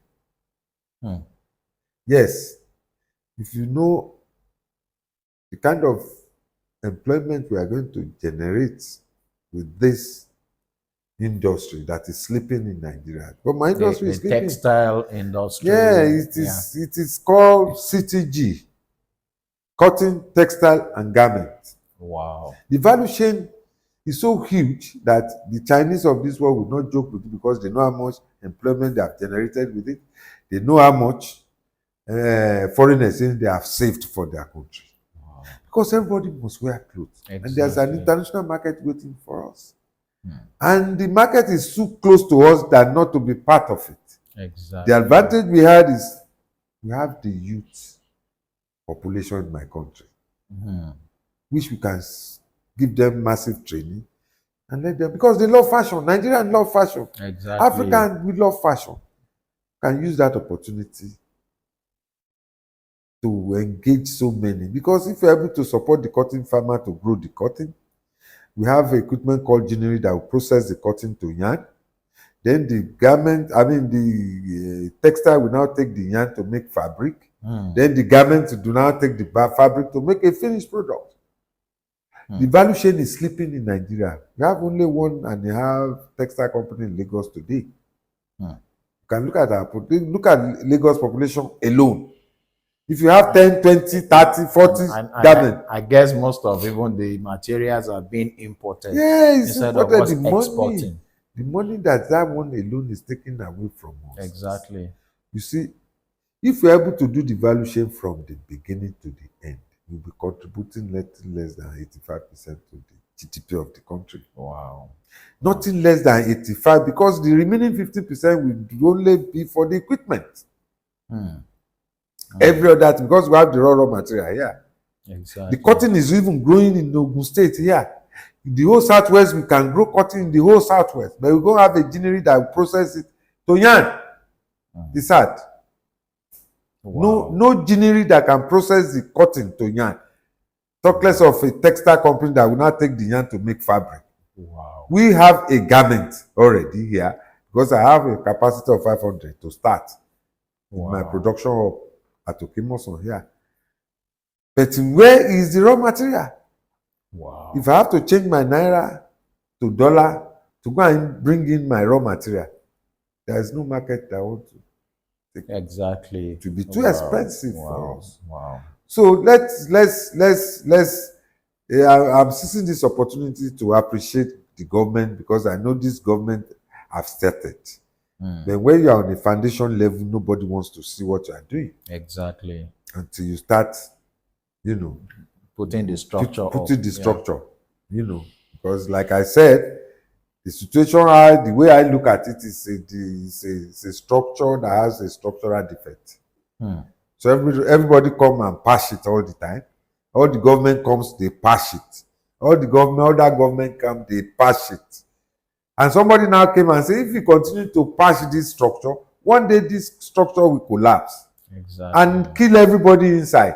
S2: Yes, if you know the kind of employment we are going to generate with this industry that is sleeping in Nigeria. But my industry is sleeping.
S1: Textile industry.
S2: Yeah, it is called CTG, cotton, textile, and garment.
S1: Wow.
S2: The value chain is so huge that the Chinese of this world will not joke with it because they know how much employment they have generated with it. They know how much foreign exchange they have saved for their country. Wow. Because everybody must wear clothes. Exactly. And there's an international market waiting for us. And the market is too close to us than not to be part of it.
S1: Exactly.
S2: The advantage we had is we have the youth population in my country, which we can give them massive training and let them, because they love fashion. Nigerians love fashion.
S1: Exactly.
S2: Africans, we love fashion. Can use that opportunity to engage so many, because if you're able to support the cotton farmer to grow the cotton, we have equipment called ginnery that will process the cotton to yarn. Then the garment, the textile will now take the yarn to make fabric. Then the garment do now take the fabric to make a finished product. The value chain is sleeping in Nigeria. We have only 1.5 textile company in Lagos today. You can look at Lagos population alone. If you have 10, 20, 30, 40 garments.
S1: I guess most of even the materials are being imported.
S2: Yeah, it's
S1: instead
S2: imported.
S1: Of us exporting.
S2: The money that one alone is taken away from us.
S1: Exactly.
S2: You see, if we're able to do the value chain from the beginning to the end, we'll be contributing nothing less than 85% to the GDP of the country.
S1: Wow.
S2: Nothing less than 85%, because the remaining 50% will only be for the equipment. Every other thing, because we have the raw material here.
S1: Exactly.
S2: The cotton is even growing in Ogun State here. In the whole Southwest, we can grow cotton in the whole Southwest, but we go have a ginnery that will process it to yarn. It's hard. Wow. No ginnery that can process the cotton to yarn. Talk less of a textile company that will not take the yarn to make fabric. Wow. We have a garment already here, because I have a capacity of 500 to start in my production of at Okimoson here. But where is the raw material? Wow. If I have to change my naira to dollar to go and bring in my raw material, there is no market that I want to take.
S1: Exactly.
S2: It will be too expensive for us.
S1: Wow.
S2: So I'm seizing this opportunity to appreciate the government, because I know this government have started. But when you are on a foundation level, nobody wants to see what you are doing.
S1: Exactly.
S2: Until you start,
S1: putting the structure
S2: because like I said, the situation, the way I look at it is a structure that has a structural defect. So everybody come and patch it all the time. All the government comes, they patch it. Other government come, they patch it. And somebody now came and said, if you continue to patch this structure, one day this structure will collapse. Exactly. And kill everybody inside.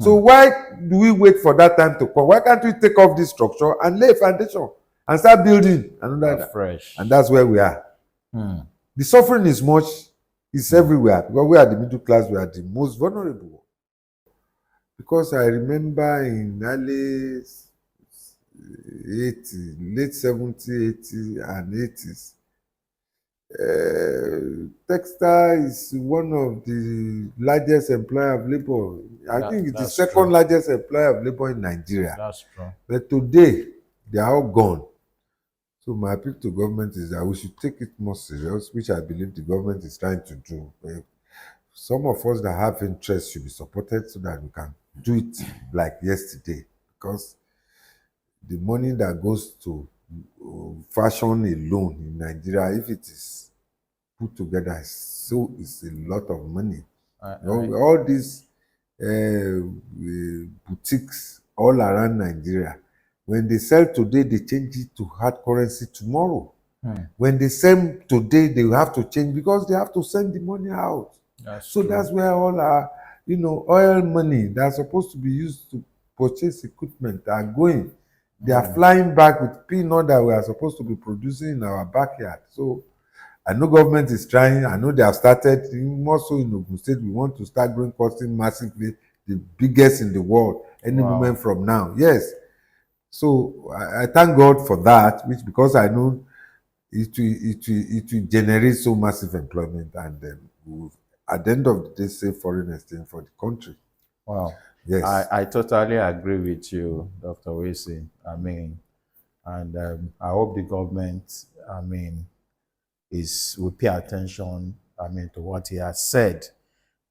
S2: So why do we wait for that time to come? Why can't we take off this structure and lay a foundation and start building another
S1: fresh?
S2: And that's where we are. The suffering is everywhere, because we are the middle class, we are the most vulnerable. Because I remember in early 80s, late 70s, 80s and 80s, Textile is one of the largest employer of labor. I think it's the
S1: That's
S2: second
S1: true.
S2: largest employer of labor in Nigeria.
S1: That's true.
S2: But today, they are all gone. So my appeal to government is that we should take it more serious, which I believe the government is trying to do. Some of us that have interest should be supported so that we can do it like yesterday. Because the money that goes to fashion alone in Nigeria, if it is put together, it's a lot of money. All these boutiques all around Nigeria, when they sell today, they change it to hard currency tomorrow. When they sell today, they will have to change because they have to send the money out.
S1: That's
S2: That's where all our, oil money that's supposed to be used to purchase equipment are going. They are flying back with peanut that we are supposed to be producing in our backyard. So I know government is trying. I know they have started, more so in Ogun State. We want to start growing cotton massively, the biggest in the world, any moment from now. Yes. So I thank God for that, which because I know it will generate so massive employment and at the end of the day save foreign exchange for the country.
S1: Wow.
S2: Yes.
S1: I totally agree with you, Dr. Wasiu. And I hope the government, will pay attention, to what he has said.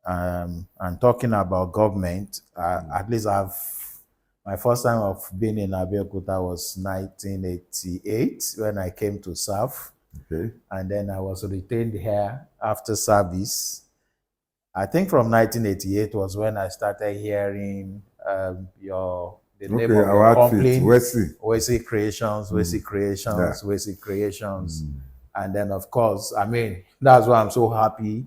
S1: And talking about government, at least my first time of being in Abeokuta was 1988 when I came to serve.
S2: Okay.
S1: And then I was retained here after service. I think from 1988 was when I started hearing the name of your company, Wasiu Creations, Wasiu Creations, Wasiu Creations. And then, of course, that's why I'm so happy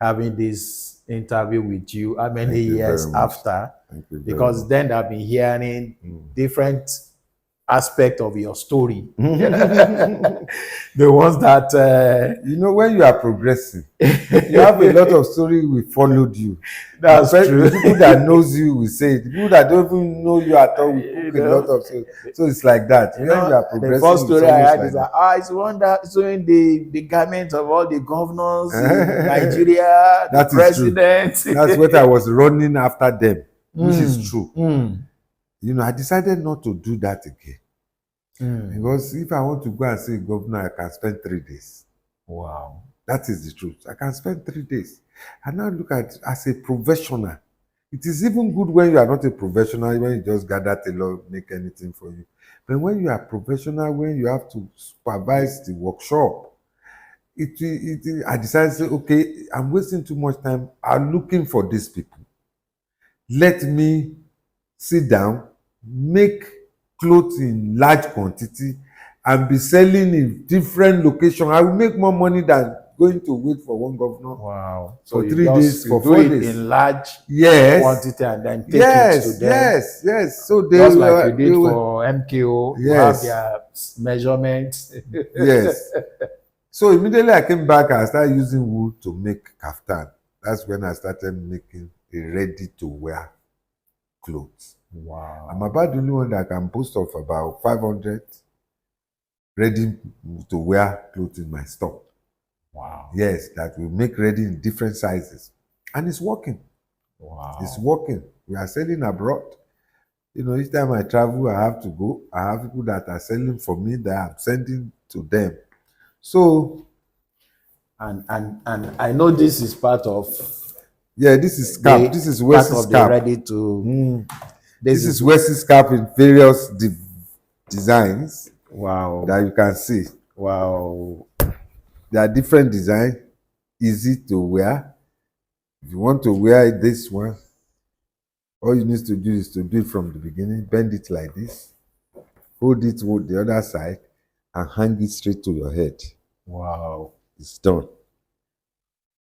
S1: having this interview with you how many years after, because then I've been hearing different aspect of your story. The ones that
S2: when you are progressing, you have a lot of story will followed you.
S1: That's true.
S2: The people that knows you will say it. The people that don't even know you at all will cook a lot of story. So it's like that. When you are progressing,
S1: the first story I had is that it's one that showing the garment of all the governors in Nigeria, the president.
S2: That's what I was running after them, which is true. I decided not to do that again. Because if I want to go and see a governor, I can spend 3 days.
S1: Wow.
S2: That is the truth. I can spend 3 days. And now look at it as a professional. It is even good when you are not a professional, when you just gather tailor, make anything for you. But when you are professional, when you have to supervise the workshop, I decided to say, okay, I'm wasting too much time. I'm looking for these people. Let me sit down, make clothes in large quantity, and be selling in different locations. I will make more money than going to wait for one governor.
S1: Wow.
S2: For 3 days, for 4 days.
S1: In large quantity and then take it to them.
S2: Yes. So they
S1: just like you did for MKO.
S2: Yes.
S1: You have their measurements.
S2: Yes. So immediately I came back, I started using wool to make kaftan. That's when I started making a ready-to-wear clothes.
S1: Wow.
S2: I'm about the only one that can boast of about 500 ready-to-wear clothes in my store.
S1: Wow.
S2: Yes, that we make ready in different sizes. And it's working.
S1: Wow.
S2: It's working. We are selling abroad. Each time I travel, I have to go. I have people that are selling for me that I'm sending to them. So,
S1: and I know this is part of.
S2: Yeah, this is cap. This is Wasiu's cap.
S1: Ready to.
S2: This is Wasiu's cap in various designs.
S1: Wow.
S2: That you can see.
S1: Wow.
S2: There are different designs, easy to wear. If you want to wear this one, all you need to do is to do it from the beginning. Bend it like this, hold it with the other side, and hang it straight to your head.
S1: Wow.
S2: It's done.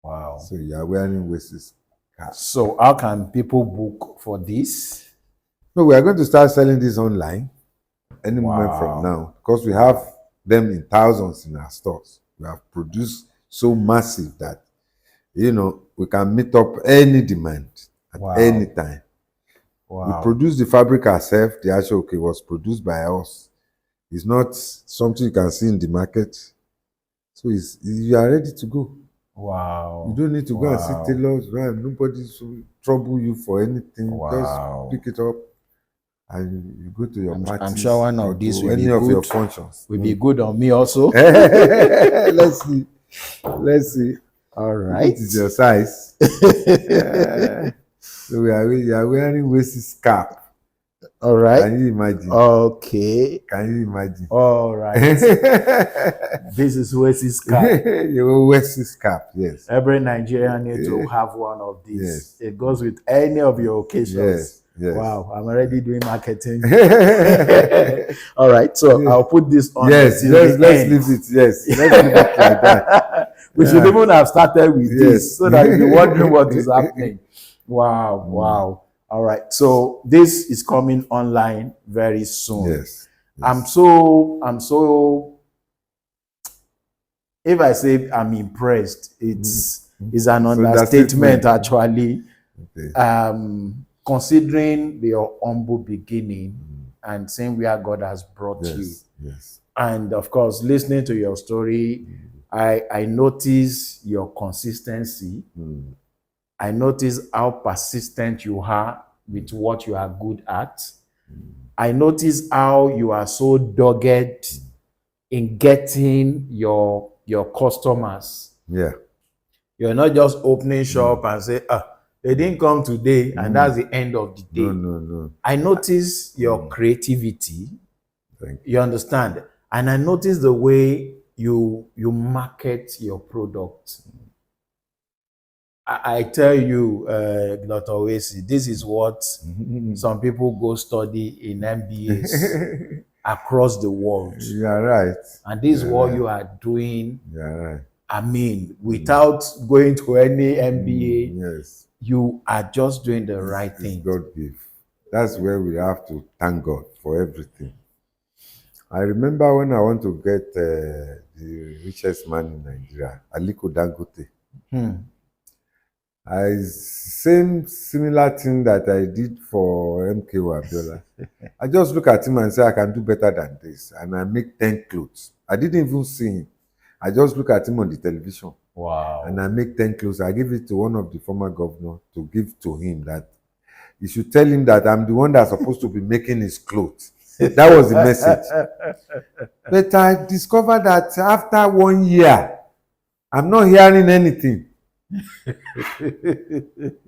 S1: Wow.
S2: So you are wearing Wasiu's cap.
S1: So how can people book for this?
S2: No, we are going to start selling this online any moment from now, because we have them in thousands in our stores. We have produced so massive that, we can meet up any demand at any time. Wow. We produce the fabric ourselves. The actual was produced by us. It's not something you can see in the market. So So you are ready to go.
S1: Wow.
S2: You don't need to go and see tailors. Right? Nobody should trouble you for anything.
S1: Wow.
S2: Just pick it up and you go to your parties.
S1: I'm sure one
S2: or
S1: of these
S2: to
S1: will
S2: any
S1: be
S2: of
S1: good.
S2: your functions.
S1: Will be good on me also.
S2: Let's see. Let's see.
S1: All right.
S2: It is your size. So you are wearing Wasiu scarf.
S1: All right.
S2: Can you imagine?
S1: Okay.
S2: Can you imagine?
S1: All right. This is Wasiu scarf.
S2: Your Wasiu scarf, yes.
S1: Every Nigerian needs to have one of these. Yes. It goes with any of your occasions.
S2: Yes. Yes.
S1: Wow, I'm already doing marketing. All right, so I'll put this on.
S2: Yes, let's leave it. Yes, let's leave it like that.
S1: We should even have started with this so that you'll be wondering what is happening. Wow, wow. All right, so this is coming online very soon.
S2: Yes.
S1: I'm so. If I say I'm impressed, it's an understatement actually. Okay. Considering your humble beginning and seeing where God has brought you.
S2: Yes.
S1: And of course, listening to your story, I notice your consistency. I notice how persistent you are with what you are good at. I notice how you are so dogged in getting your customers.
S2: Yeah.
S1: You're not just opening shop and say, they didn't come today, and that's the end of the day.
S2: No.
S1: I notice your creativity.
S2: Thank
S1: you understand? And I notice the way you market your product. I tell you, Dr. Wasiu, this is what some people go study in MBAs across the world.
S2: You are right.
S1: And this is what you are doing.
S2: You are right.
S1: I mean, without going to any MBA,
S2: yes,
S1: you are just doing the right thing.
S2: God give. That's where we have to thank God for everything. I remember when I want to get the richest man in Nigeria, Aliko Dangote. Similar thing that I did for MKO Abiola. I just look at him and say, I can do better than this. And I make 10 clothes. I didn't even see him. I just look at him on the television.
S1: Wow.
S2: And I make 10 clothes. I give it to one of the former governors to give to him that he should tell him that I'm the one that's supposed to be making his clothes. That was the message. But I discovered that after 1 year, I'm not hearing anything.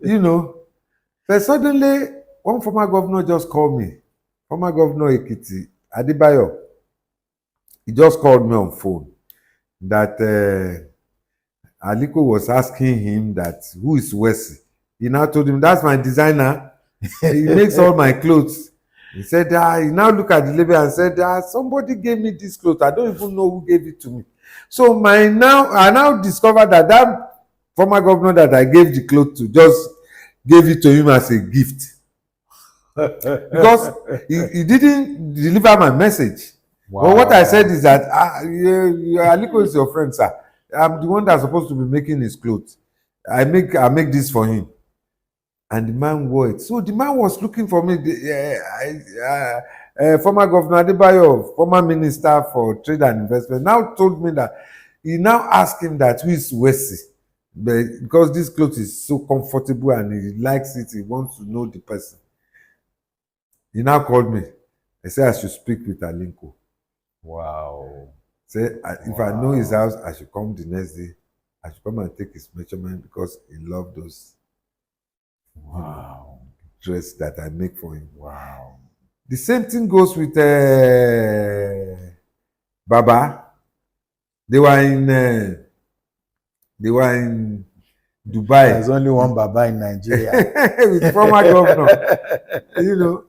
S2: You know. But suddenly, one former governor just called me. Former governor Ekiti, Adebayo. He just called me on phone. That Aliko was asking him that who is Wasiu. He now told him, that's my designer. He makes all my clothes. He said, he now look at the label and said, somebody gave me this clothes. I don't even know who gave it to me. So I now discovered that former governor that I gave the clothes to just gave it to him as a gift. Because he didn't deliver my message. Wow. But what I said is that Aliko is your friend, sir. I'm the one that's supposed to be making his clothes. I make this for him. And the man wore it. So the man was looking for me. Former Governor Adebayo, former Minister for Trade and Investment, now told me that he now asked him that who is Wasiu. Because this clothes is so comfortable and he likes it, he wants to know the person. He now called me. He said I should speak with Aliko.
S1: Wow.
S2: Say if I know his house, I should come the next day. I should come and take his measurement because he loved those dress that I make for him.
S1: Wow.
S2: The same thing goes with Baba. They were in Dubai.
S1: There's only one Baba in Nigeria.
S2: With former governor. You know.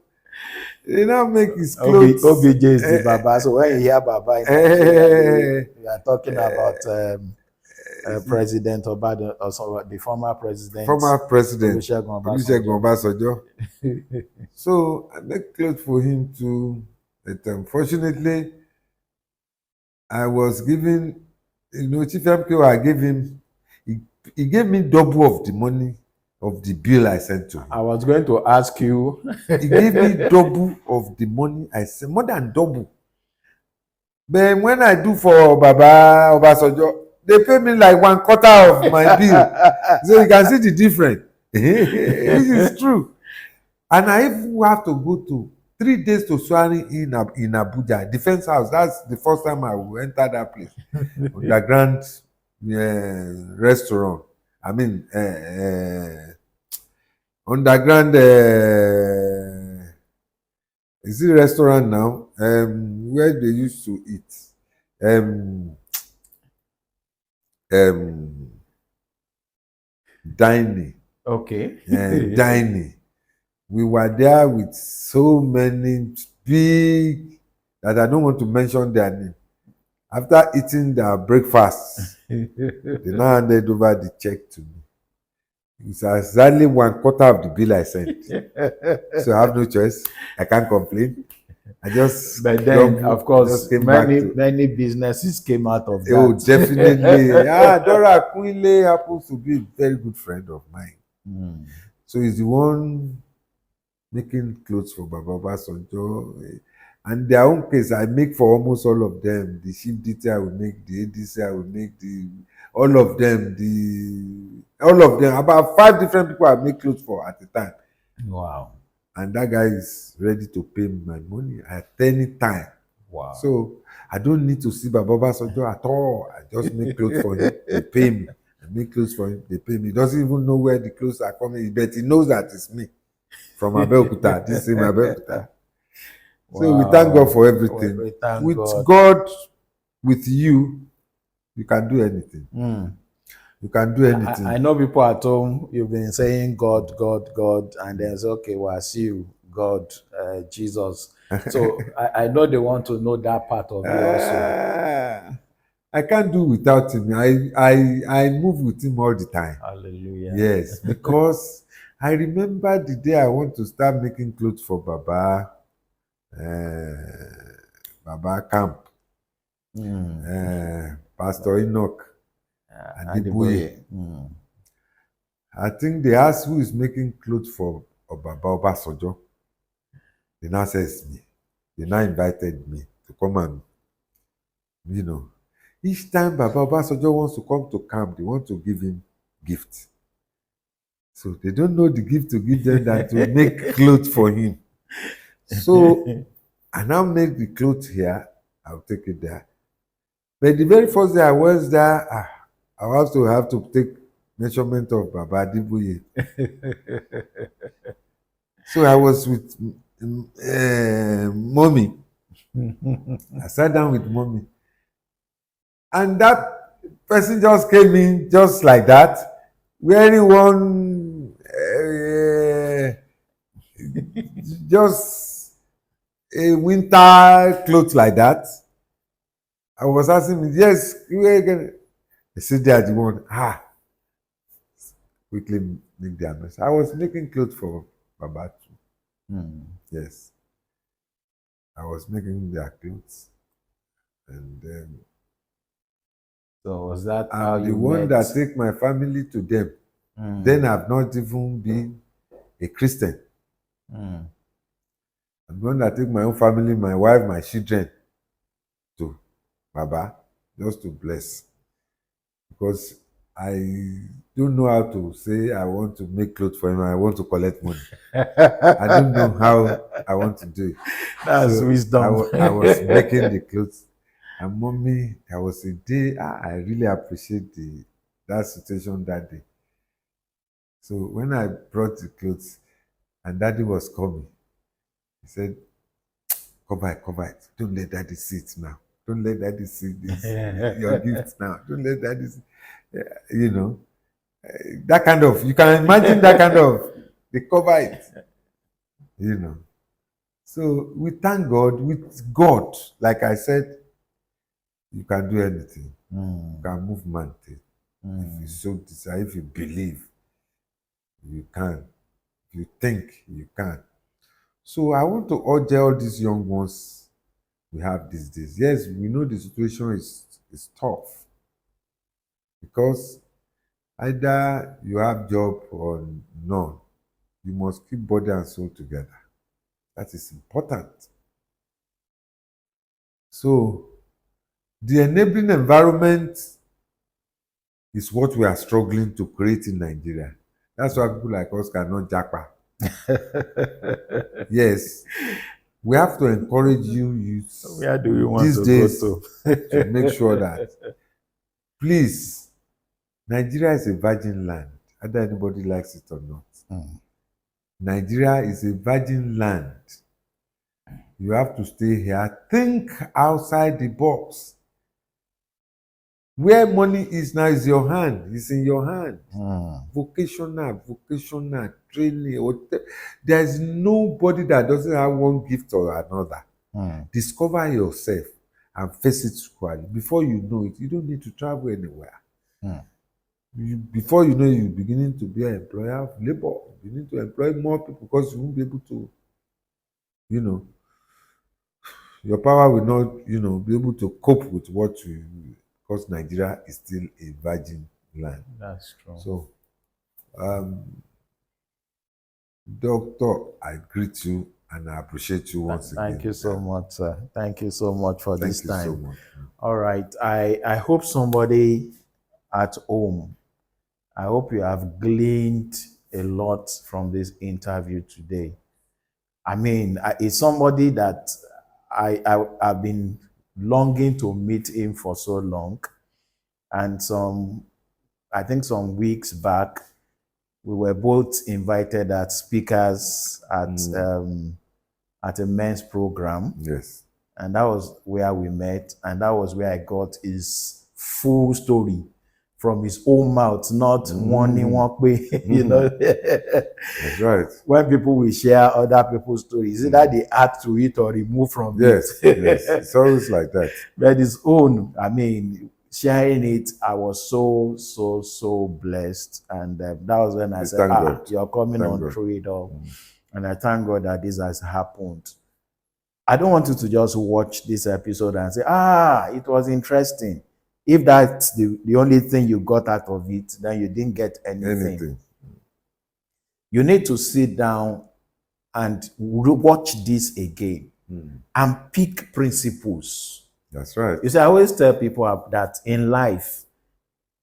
S2: They now make his clothes.
S1: OBJ is the Baba. So when you hear Baba in Nigeria, you are talking about President Obado, also the former president.
S2: Former president. Olusegun Obasanjo. So I make clothes for him too. But unfortunately, I was given, Chief MKO, I gave him, he gave me double of the money of the bill I sent to him.
S1: I was going to ask you.
S2: He gave me double of the money I sent, more than double. But when I do for Baba Obasanjo, they pay me like 1/4 of my bill. So you can see the difference. Which is true. And I even have to go to 3 days to swearing in Abuja, Defense House. That's the first time I will enter that place. Underground restaurant. I mean, underground. Is it restaurant now? Where they used to eat. Um, Dining.
S1: Okay.
S2: Dining. We were there with so many big that I don't want to mention their name. After eating their breakfast, they now handed over the check to me. It's exactly 1/4 of the bill I sent. So I have no choice. I can't complain. I just
S1: But then, of course,
S2: came back to,
S1: many businesses came out of that.
S2: oh, definitely. Dora Akunle happens to be a very good friend of mine. So he's the one making clothes for Baba Obasanjo. And their own case, I make for almost all of them. The chief detail I will make, the ADC I will make, all of them. About 5 different people I make clothes for at the time.
S1: Wow.
S2: And that guy is ready to pay me my money at any time.
S1: Wow.
S2: So I don't need to see Baba Obasanjo at all. I just make clothes for him. They pay me. I make clothes for him. They pay me. He doesn't even know where the clothes are coming, but he knows that it's me from Abeokuta. This is Abeokuta. Wow. So we thank God for everything. With God, with you can do anything. You can do anything.
S1: I know people at home, you've been saying God, God, God, and then say, okay, Wasiu, God, Jesus. So I know they want to know that part of you also.
S2: I can't do without him. I move with him all the time.
S1: Hallelujah.
S2: Yes, because I remember the day I want to start making clothes for Baba Camp, Pastor Enoch Adeboye. I think they asked who is making clothes for Baba Obasanjo. They now says me. They now invited me to come and, each time Baba Obasanjo wants to come to camp, they want to give him gifts. So they don't know the gift to give them than to make clothes for him. So I now make the clothes here. I'll take it there. But the very first day I was there, I also have to take measurement of Baba Adeboye. So I was with mommy. I sat down with mommy. And that person just came in just like that, wearing one just a winter clothes like that. I was asking me, yes, I said they are the one. Quickly make their mess. I was making clothes for Baba too. Yes. I was making their clothes. And then
S1: so was that
S2: I'm the one that take my family to them. Then I've not even been a Christian. I'm the one that take my own family, my wife, my children to Baba, just to bless. Because I don't know how to say I want to make clothes for him. I want to collect money. I don't know how I want to do it.
S1: That's wisdom.
S2: I was making the clothes. And mommy, there was a day I really appreciate that situation that day. So when I brought the clothes and daddy was coming, he said, cover it. Don't let daddy see it now. Don't let daddy see this. Your gift now. Don't let daddy see. That kind of, you can imagine that kind of, they cover it. So we thank God. With God, like I said, you can do anything. You can move mountains. If you so desire, if you believe, you can. If you think, you can. So I want to urge all these young ones we have these days. Yes, we know the situation is tough. Because either you have job or none, you must keep body and soul together. That is important. So The enabling environment is what we are struggling to create in Nigeria. That's why people like us cannot japa. Yes, we have to encourage you youths
S1: Where do we want
S2: these
S1: to
S2: days
S1: go
S2: to make sure that, please, Nigeria is a virgin land, whether anybody likes it or not. Nigeria is a virgin land. You have to stay here. Think outside the box. Where money is now is your hand. It's in your hand. Vocational training. There's nobody that doesn't have one gift or another. Discover yourself and face it squarely. Before you know it, you don't need to travel anywhere. Before you know it, you're beginning to be an employer of labor. You need to employ more people because you won't be able to, your power will not, be able to cope with what you, because Nigeria is still a virgin land.
S1: That's true.
S2: So, Doctor, I greet you and I appreciate you once again.
S1: Thank you so much, sir. Thank you so much for this time.
S2: Thank you so much.
S1: All right. I hope somebody at home, I hope you have gleaned a lot from this interview today. I mean, it's somebody that I've been longing to meet him for so long. And I think some weeks back, we were both invited as speakers at a men's program.
S2: Yes.
S1: And that was where we met. And that was where I got his full story from his own mouth, not one in one way,
S2: That's right.
S1: When people will share other people's stories, either they add to it or remove from
S2: it. Yes, it's always like that.
S1: But his own, I mean, sharing it, I was so blessed. And that was when I said, you're coming on through it all. And I thank God that this has happened. I don't want you to just watch this episode and say, it was interesting. If that's the only thing you got out of it, then you didn't get anything. You need to sit down and watch this again and pick principles.
S2: That's right.
S1: You see, I always tell people that in life,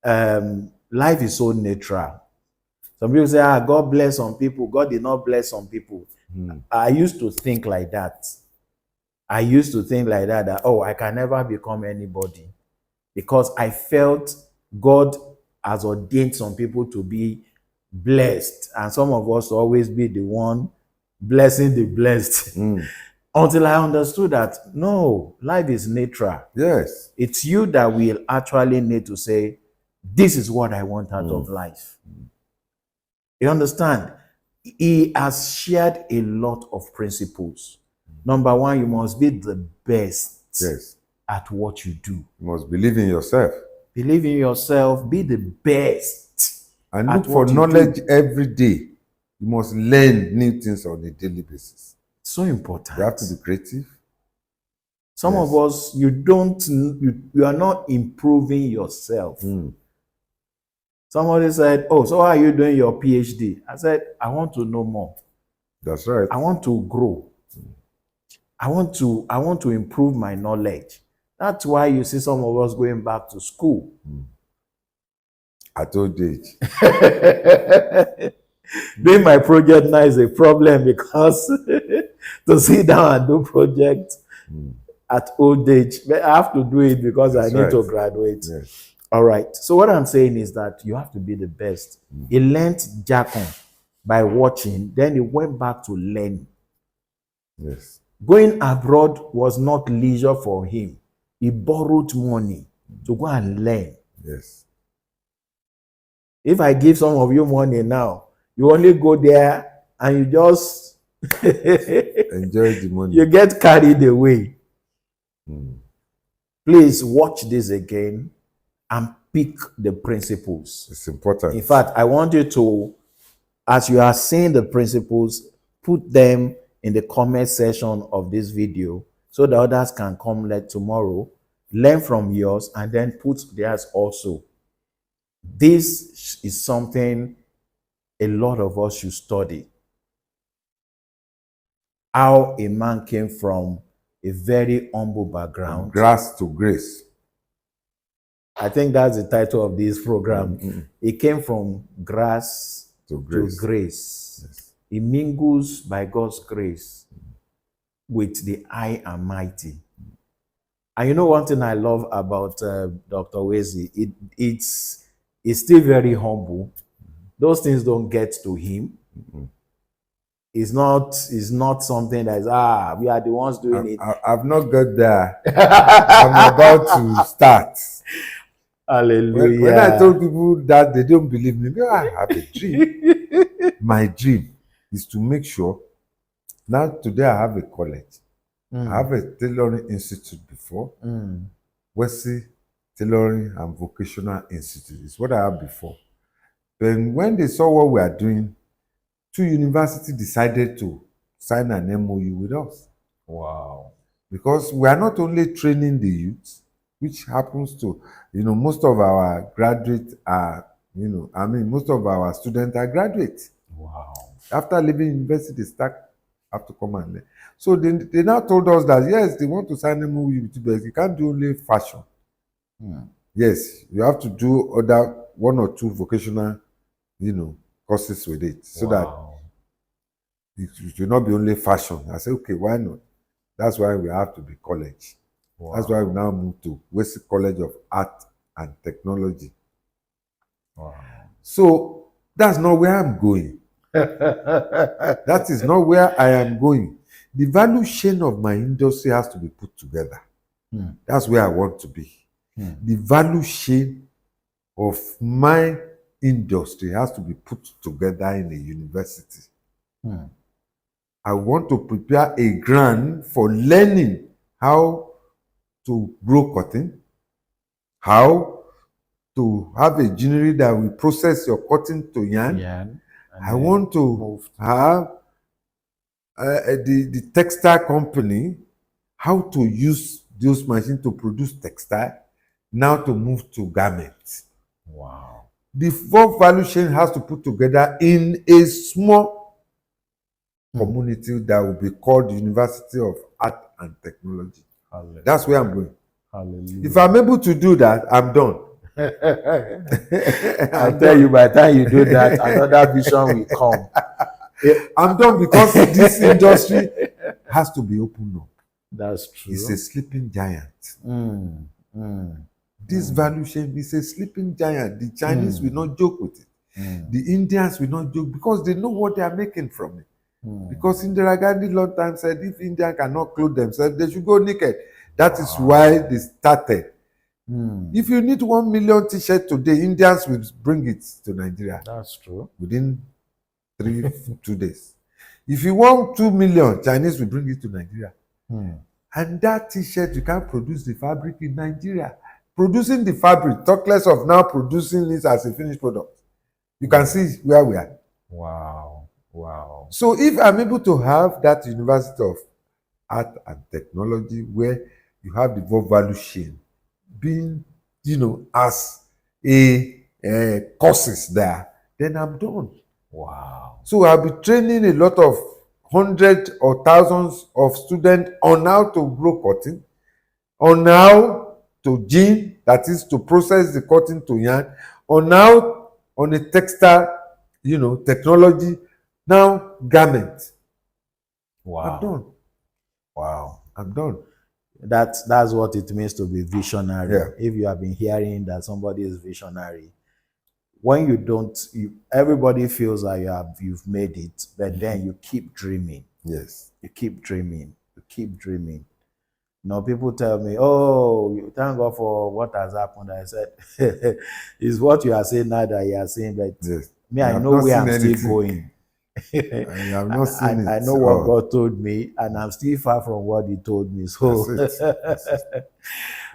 S1: life is so natural. Some people say, God bless some people. God did not bless some people. I used to think like that. That, I can never become anybody. Because I felt God has ordained some people to be blessed. And some of us always be the one blessing the blessed. Until I understood that, no, life is natural.
S2: Yes.
S1: It's you that will actually need to say, this is what I want out of life. You understand? He has shared a lot of principles. Number one, you must be the best.
S2: Yes.
S1: At what you do.
S2: You must believe in yourself.
S1: Believe in yourself. Be the best.
S2: And look for knowledge every day. You must learn new things on a daily basis.
S1: So important.
S2: You have to be creative.
S1: Some of us, you are not improving yourself. Somebody said, so how are you doing your PhD? I said, I want to know more.
S2: That's right.
S1: I want to grow. I want to improve my knowledge. That's why you see some of us going back to school.
S2: At old age.
S1: Doing my project now is a problem because to sit down and do projects at old age, but I have to do it because I need to graduate.
S2: Yes.
S1: All right. So what I'm saying is that you have to be the best. He learned Japan by watching, then he went back to learn.
S2: Yes.
S1: Going abroad was not leisure for him. He borrowed money to go and learn.
S2: Yes.
S1: If I give some of you money now, you only go there and you just
S2: enjoy the money.
S1: You get carried away. Please watch this again and pick the principles.
S2: It's important.
S1: In fact, I want you to, as you are seeing the principles, put them in the comment section of this video so the others can come tomorrow, learn from yours, and then put theirs also. This is something a lot of us should study. How a man came from a very humble background.
S2: From grass to grace.
S1: I think that's the title of this program. It came from grass
S2: To
S1: to
S2: grace.
S1: grace.
S2: Yes.
S1: It mingles by God's grace with the high and mighty. And you know one thing I love about Dr. Wezi, it's still very humble. Those things don't get to him. It's not something that's we are the ones doing it.
S2: I've not got there. I'm about to start.
S1: Hallelujah.
S2: When I told people that, they don't believe me. I have a dream. My dream is to make sure. Now today I have a college. I have a tailoring institute before. Wasiu Tailoring and Vocational Institute is what I have before. Then when they saw what we are doing, two universities decided to sign an MOU with us.
S1: Wow.
S2: Because we are not only training the youth, which happens to, most of our graduates are, most of our students are graduates.
S1: Wow.
S2: After leaving university, they have to come and learn. So they now told us that, yes, they want to sign a MOU with you, but you can't do only fashion. Yes, you have to do other one or two vocational, courses with it, so that it will not be only fashion. I said, okay, why not? That's why we have to be college. Wow. That's why we now moved to Wasiu College of Art and Technology. Wow. So that's not where I'm going. That is not where I am going. The value chain of my industry has to be put together. That's where I want to be. The value chain of my industry has to be put together in a university. I want to prepare a ground for learning how to grow cotton, how to have a ginnery that will process your cotton to yarn. I want to have the textile company, how to use those machines to produce textile, now to move to garments. Wow. The four value chain has to put together in a small community that will be called the University of Art and Technology. Hallelujah. That's where I'm going. Hallelujah. If I'm able to do that, I'm done.
S1: I tell you, by the time you do that, another vision will come.
S2: I'm done, because this industry has to be opened up.
S1: That's true.
S2: It's a sleeping giant. This value chain is a sleeping giant. The Chinese will not joke with it. The Indians will not joke, because they know what they are making from it. Because Indira Gandhi long time said, if India cannot clothe themselves, they should go naked. That is why they started. If you need 1 million t-shirts today, Indians will bring it to Nigeria.
S1: That's true.
S2: Within 2 days. If you want 2 million, Chinese will bring it to Nigeria. And that t-shirt, you can't produce the fabric in Nigeria. Producing the fabric, talk less of now producing it as a finished product. You can see where we are.
S1: Wow. Wow.
S2: So if I'm able to have that University of Art and Technology where you have the whole value chain being, as a courses there, then I'm done. Wow. So I'll be training a lot of hundreds or thousands of students on how to grow cotton, on how to gin, that is to process the cotton to yarn, on how, on a textile, technology, now garment. Wow. I'm done.
S1: Wow.
S2: I'm done.
S1: That's what it means to be visionary. Yeah. If you have been hearing that somebody is visionary, when you don't, everybody feels like you've made it, but then you keep dreaming.
S2: Yes.
S1: You keep dreaming. You keep dreaming. People tell me, oh, you thank God for what has happened. I said, it's what you are saying now that you are saying, but
S2: yes.
S1: me, I know where I'm still going.
S2: I have not seen it.
S1: I know what God told me, and I'm still far from what He told me. So,
S2: that's it.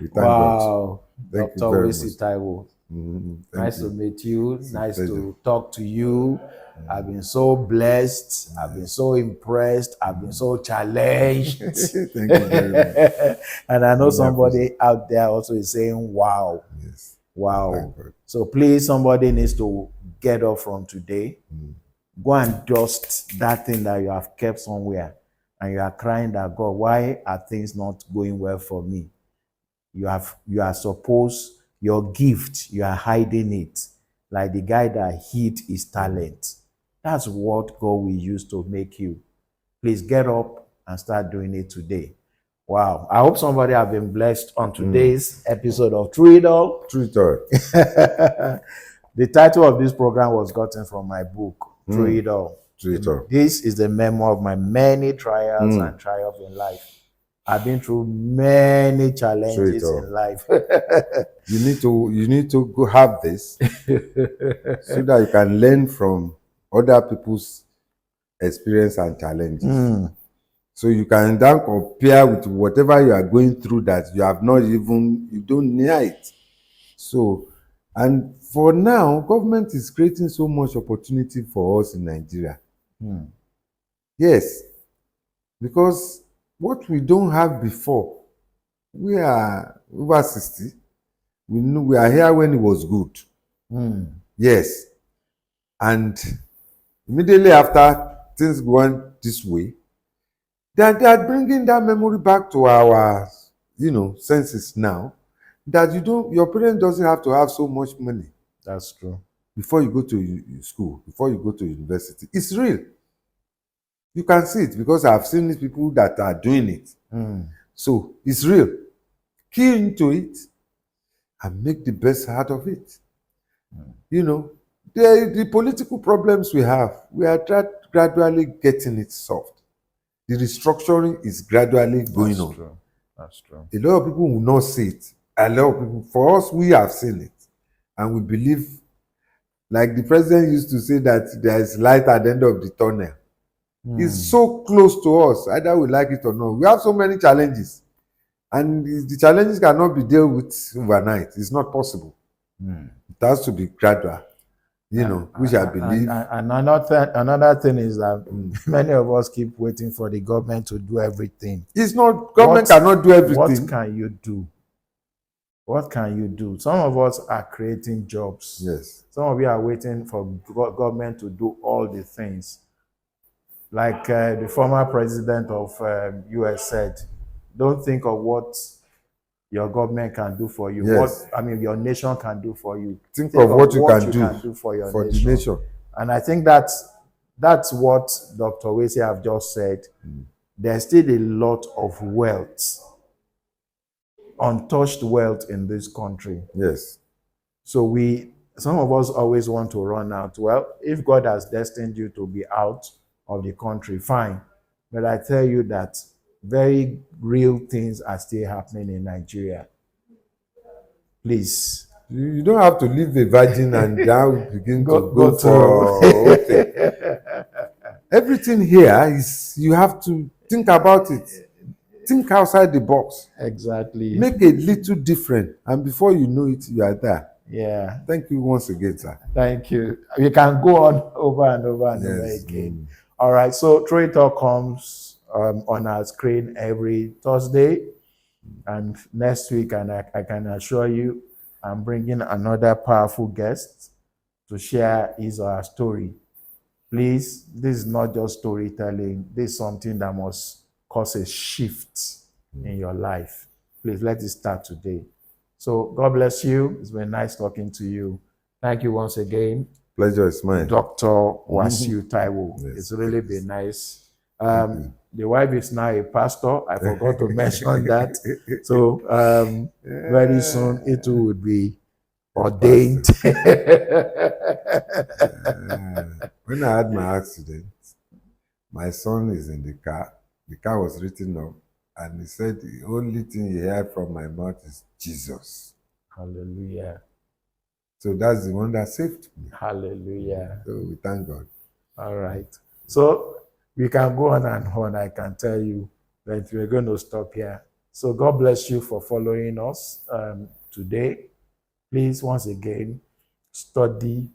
S2: We thank
S1: wow,
S2: God.
S1: Dr. Wasiu Taiwo. Nice to meet you. Nice to talk to you. I've been so blessed. I've been so impressed. I've been so challenged.
S2: Thank you very much.
S1: And I know somebody out there also is saying, wow.
S2: Yes.
S1: Wow. So please, somebody needs to get up from today. Go and dust that thing that you have kept somewhere. And you are crying that, God, why are things not going well for me? You are supposed Your gift, you are hiding it. Like the guy that hid his talent. That's what God will use to make you. Please get up and start doing it today. Wow. I hope somebody have been blessed on today's episode of True It All.
S2: True it all.
S1: The title of this program was gotten from my book, True It All.
S2: True it all.
S1: This is the memoir of my many trials and triumphs in life. I've been through many challenges in life.
S2: You need to go have this so that you can learn from other people's experience and challenges. So you can then compare with whatever you are going through that you have not even, you don't near it. So, and for now, government is creating so much opportunity for us in Nigeria. Yes, because what we don't have before, we are over 60. We know we are here when it was good. Yes, and immediately after things going this way, they are bringing that memory back to our, senses now. That your parents doesn't have to have so much money.
S1: That's true.
S2: Before you go to school, before you go to university, it's real. You can see it because I've seen these people that are doing it. So it's real. Key into it and make the best out of it. The political problems we have, we are gradually getting it solved. The restructuring is gradually going on.
S1: True. That's true.
S2: A lot of people will not see it. A lot of people, for us, we have seen it. And we believe, like the president used to say, that there is light at the end of the tunnel. It's so close to us, either we like it or not. We have so many challenges. And the challenges cannot be dealt with overnight. It's not possible. It has to be gradual. Which I believe.
S1: And another thing is that many of us keep waiting for the government to do everything.
S2: It's not, government cannot do everything.
S1: What can you do? What can you do? Some of us are creating jobs.
S2: Yes.
S1: Some of you are waiting for government to do all the things. Like the former president of US said, don't think of what your government can do for you.
S2: Yes.
S1: Your nation can do for you.
S2: Think of what you can
S1: do for your
S2: nation. The nation.
S1: And I think that's what Dr. Wasiu have just said. There's still a lot of wealth, untouched wealth in this country.
S2: Yes.
S1: So some of us always want to run out. Well, if God has destined you to be out of the country, fine. But I tell you that very real things are still happening in Nigeria. Please.
S2: You don't have to leave a virgin and now begin to go for okay. Everything here is, you have to think about it. Think outside the box.
S1: Exactly.
S2: Make a little different. And before you know it, you are there.
S1: Yeah.
S2: Thank you once again, sir.
S1: Thank you. We can go on over and over and over again. All right. So True It All comes on our screen every Thursday. And next week, and I can assure you, I'm bringing another powerful guest to share his or her story. Please, this is not just storytelling. This is something that must cause a shift in your life. Please, let it start today. So God bless you. It's been nice talking to you. Thank you once again.
S2: Pleasure is mine.
S1: Dr. Wasiu Taiwo. Yes. It's really been nice. The wife is now a pastor. I forgot to mention that. So very soon it will be ordained.
S2: When I had my accident, my son is in the car. The car was written up, and he said the only thing he heard from my mouth is Jesus.
S1: Hallelujah.
S2: So that's the one that saved me.
S1: Hallelujah.
S2: So we thank God.
S1: All right. So we can go on and on, I can tell you, but we're going to stop here. So God bless you for following us today. Please, once again, study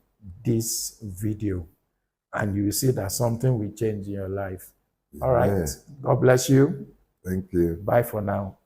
S1: this video and you will see that something will change in your life. All right. God bless you.
S2: Thank you.
S1: Bye for now.